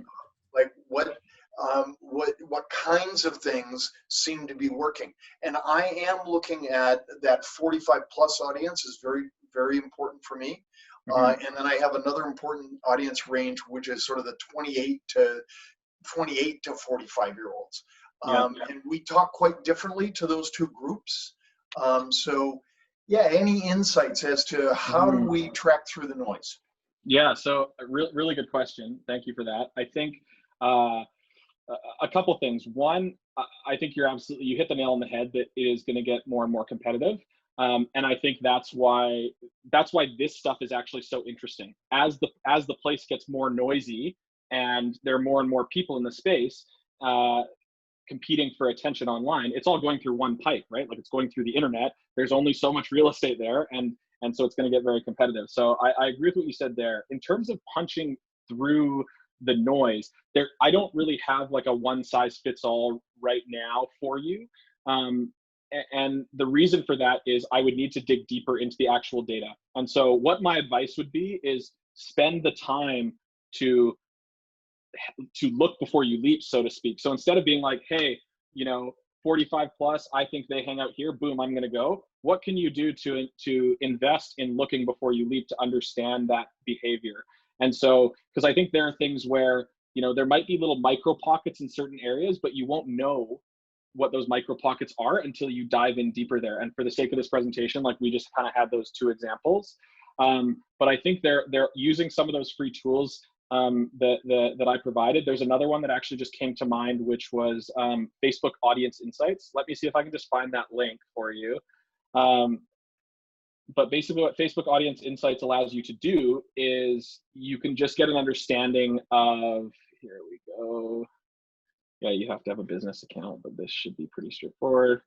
Like what kinds of things seem to be working? And I am looking at that 45 plus audience is very, very important for me. Mm-hmm. And then I have another important audience range, which is sort of the 28 to 45-year-olds. And we talk quite differently to those two groups. So Yeah, any insights as to how do we track through the noise? Yeah, so really good question. Thank you for that. I think a couple things. One, I think you hit the nail on the head that it is going to get more and more competitive. And I think that's why this stuff is actually so interesting. As the place gets more noisy and there are more and more people in the space competing for attention online, it's all going through one pipe, right? Like it's going through the internet. There's only so much real estate there, and so it's going to get very competitive. So I agree with what you said there. In terms of punching through the noise, I don't really have like a one size fits all right now for you. And the reason for that is I would need to dig deeper into the actual data. And so what my advice would be is spend the time to look before you leap, so to speak. So instead of being like, hey, 45 plus, I think they hang out here, boom, I'm going to go. What can you do to invest in looking before you leap to understand that behavior? And so, because I think there are things where, there might be little micro pockets in certain areas, but you won't know what those micro pockets are until you dive in deeper there. And for the sake of this presentation, like we just kind of had those two examples. But I think they're using some of those free tools that I provided. There's another one that actually just came to mind, which was Facebook Audience Insights. Let me see if I can just find that link for you. But basically what Facebook Audience Insights allows you to do is you can just get an understanding of, here we go. Yeah, you have to have a business account, but this should be pretty straightforward.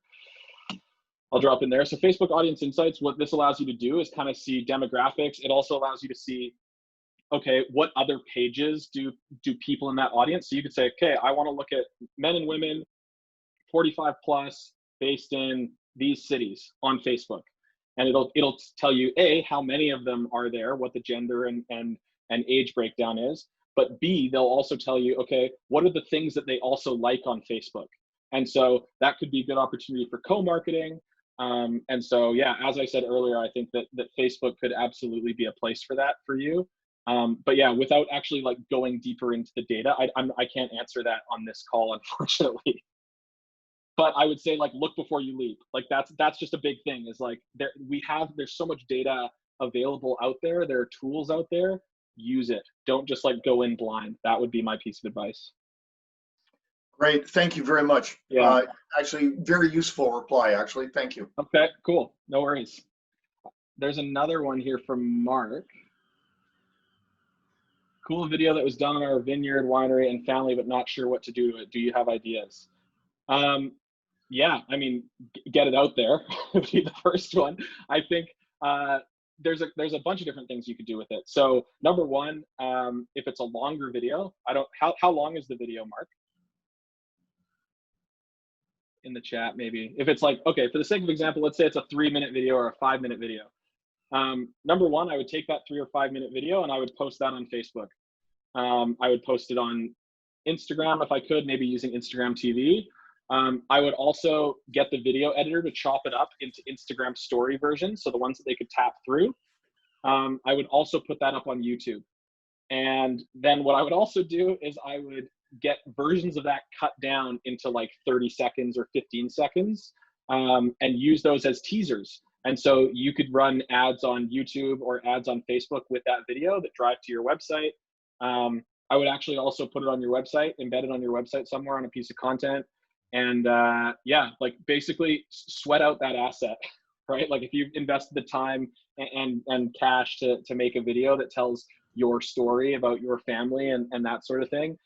I'll drop in there. So Facebook Audience Insights, what this allows you to do is kind of see demographics. It also allows you to see, okay, what other pages do people in that audience? So you could say, okay, I want to look at men and women 45 plus based in these cities on Facebook. And it'll tell you, A, how many of them are there, what the gender and age breakdown is. But B, they'll also tell you, okay, what are the things that they also like on Facebook? And so that could be a good opportunity for co-marketing. And so, yeah, as I said earlier, I think that Facebook could absolutely be a place for that for you. But yeah, without actually like going deeper into the data, I can't answer that on this call, unfortunately. But I would say like look before you leap. Like that's just a big thing. Is like there's so much data available out there. There are tools out there. Use it. Don't just like go in blind. That would be my piece of advice. Great. Thank you very much. Yeah. Actually, very useful reply, actually. Thank you. Okay, cool. No worries. There's another one here from Mark. Cool video that was done on our vineyard, winery, and family, but not sure what to do to it. Do you have ideas? Yeah, I mean, get it out there would be the first one. I think there's a bunch of different things you could do with it. So number one, if it's a longer video, how long is the video, Mark? In the chat, maybe. If it's like, okay, for the sake of example, let's say it's a 3-minute video or a 5-minute video. Number one, I would take that 3 or 5-minute video and I would post that on Facebook. I would post it on Instagram if I could, maybe using Instagram TV. I would also get the video editor to chop it up into Instagram story versions, so the ones that they could tap through. I would also put that up on YouTube. And then what I would also do is I would get versions of that cut down into like 30 seconds or 15 seconds and use those as teasers. And so you could run ads on YouTube or ads on Facebook with that video that drive to your website. I would actually also put it on your website, embed it on your website somewhere on a piece of content. And yeah, like basically sweat out that asset, right? Like if you've invested the time and cash to make a video that tells your story about your family and that sort of thing,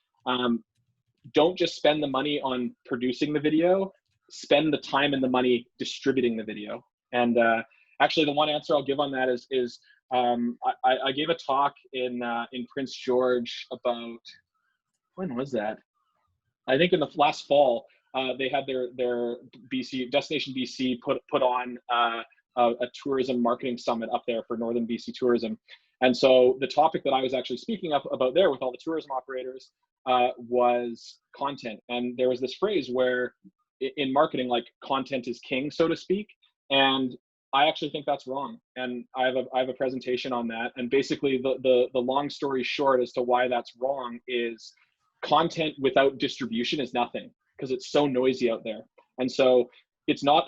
don't just spend the money on producing the video, spend the time and the money distributing the video. And actually the one answer I'll give on that is I gave a talk in Prince George about, when was that? I think in the last fall. They had their BC Destination BC put on a tourism marketing summit up there for Northern BC tourism. And so the topic that I was actually speaking up about there with all the tourism operators was content. And there was this phrase where in marketing, like content is king, so to speak. And I actually think that's wrong. And I have a presentation on that. And basically the long story short as to why that's wrong is content without distribution is nothing, because it's so noisy out there. And so it's not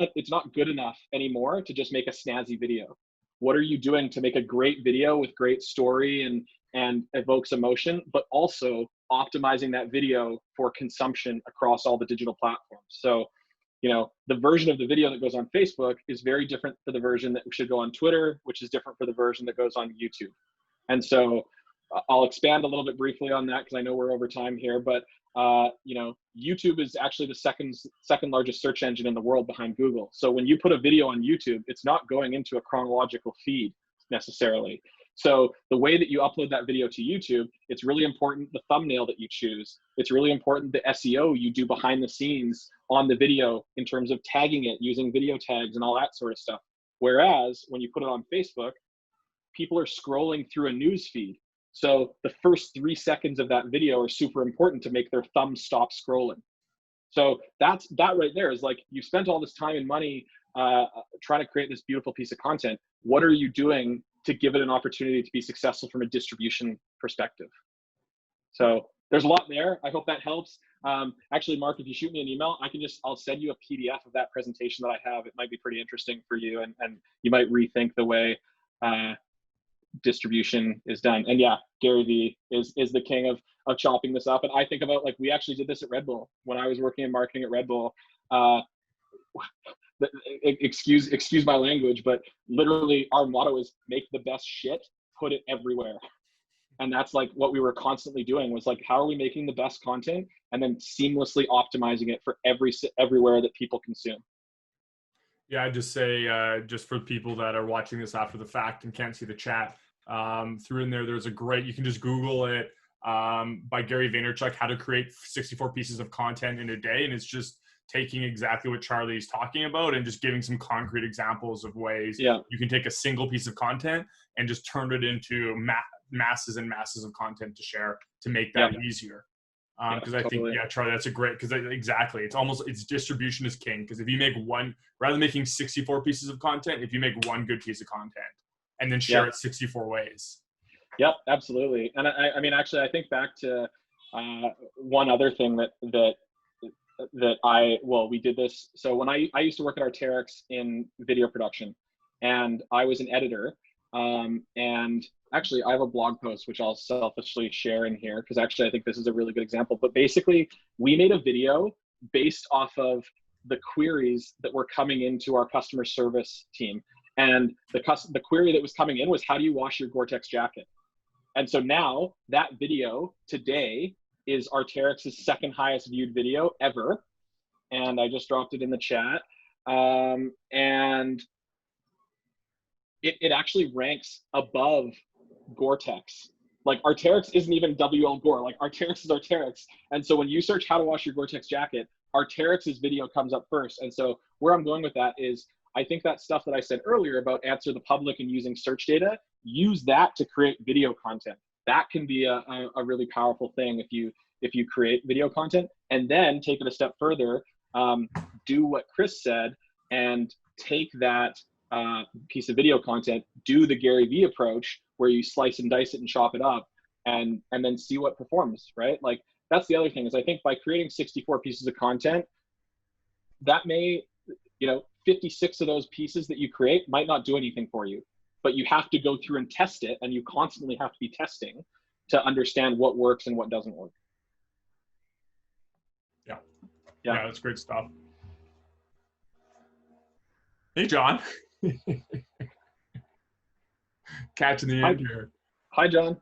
good enough anymore to just make a snazzy video. What are you doing to make a great video with great story and evokes emotion, but also optimizing that video for consumption across all the digital platforms? So, you know, the version of the video that goes on Facebook is very different for the version that should go on Twitter, which is different for the version that goes on YouTube. And so I'll expand a little bit briefly on that because I know we're over time here, but you know, YouTube is actually the second largest search engine in the world behind Google. So when you put a video on YouTube, it's not going into a chronological feed necessarily. So the way that you upload that video to YouTube, it's really important the thumbnail that you choose. It's really important the SEO you do behind the scenes on the video in terms of tagging it, using video tags and all that sort of stuff. Whereas when you put it on Facebook, people are scrolling through a news feed. So the first 3 seconds of that video are super important to make their thumb stop scrolling. So that right there is like, you spent all this time and money trying to create this beautiful piece of content. What are you doing to give it an opportunity to be successful from a distribution perspective? So there's a lot there. I hope that helps. Actually, Mark, if you shoot me an email, I'll send you a PDF of that presentation that I have. It might be pretty interesting for you, and you might rethink the way distribution is done. And yeah, Gary Vee is the king of chopping this up. And I think about, like, we actually did this at Red Bull when I was working in marketing at Red Bull. Excuse my language, but literally our motto is make the best shit, put it everywhere. And that's like what we were constantly doing, was like, how are we making the best content and then seamlessly optimizing it for everywhere that people consume. Yeah, I'd just say, just for people that are watching this after the fact and can't see the chat, through in there's a great, you can just Google it, by Gary Vaynerchuk, how to create 64 pieces of content in a day. And it's just taking exactly what Charlie's talking about and just giving some concrete examples of ways you can take a single piece of content and just turn it into masses and masses of content to share to make that easier. Because I think, Charlie, that's a great, because exactly, it's distribution is king. Because if you make one, rather than making 64 pieces of content, if you make one good piece of content and then share it 64 ways. Yep, absolutely. And I mean, actually, I think back to one other thing we did this. So when I used to work at Arc'teryx in video production, and I was an editor. And actually, I have a blog post, which I'll selfishly share in here, because actually I think this is a really good example. But basically, we made a video based off of the queries that were coming into our customer service team. And the query that was coming in was, how do you wash your Gore-Tex jacket? And so now that video today is Arc'teryx's second highest viewed video ever. And I just dropped it in the chat. And it actually ranks above Gore-Tex. Like, Arc'teryx isn't even WL Gore. Like, Arc'teryx is Arc'teryx. And so when you search how to wash your Gore-Tex jacket, Arc'teryx's video comes up first. And so where I'm going with that is, I think that stuff that I said earlier about answer the public and using search data, use that to create video content. That can be a really powerful thing if you create video content. And then take it a step further, do what Chris said, and take that piece of video content, do the Gary Vee approach, where you slice and dice it and chop it up, and then see what performs, right? Like, that's the other thing, is I think by creating 64 pieces of content, that may, 56 of those pieces that you create might not do anything for you, but you have to go through and test it, and you constantly have to be testing to understand what works and what doesn't work. Yeah, that's great stuff. Hey, John. Catching the end here. Hi, John.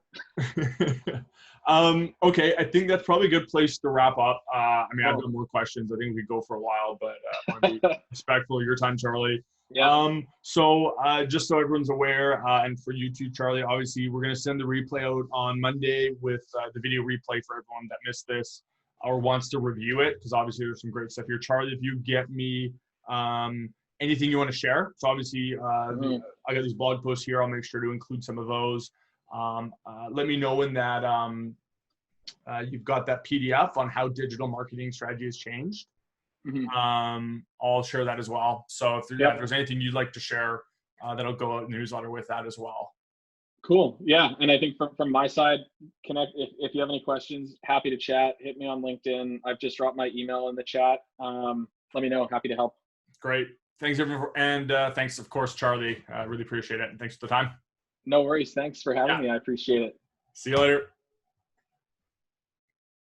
Okay, I think that's probably a good place to wrap up. I mean, I've got more questions. I think we could go for a while, but I want to be respectful of your time, Charlie. Yeah. So just so everyone's aware, and for you too, Charlie, obviously we're going to send the replay out on Monday with the video replay for everyone that missed this or wants to review it, because obviously there's some great stuff here. Charlie, if you get me anything you want to share. So obviously I got these blog posts here. I'll make sure to include some of those. Let me know when that you've got that PDF on how digital marketing strategy has changed. I'll share that as well. So if there's anything you'd like to share, that'll go out in the newsletter with that as well. Cool. Yeah. And I think from my side, connect, if you have any questions, happy to chat. Hit me on LinkedIn. I've just dropped my email in the chat. Let me know. Happy to help. Great. Thanks, everyone. And thanks, of course, Charlie. I really appreciate it. And thanks for the time. No worries. Thanks for having me. I appreciate it. See you later.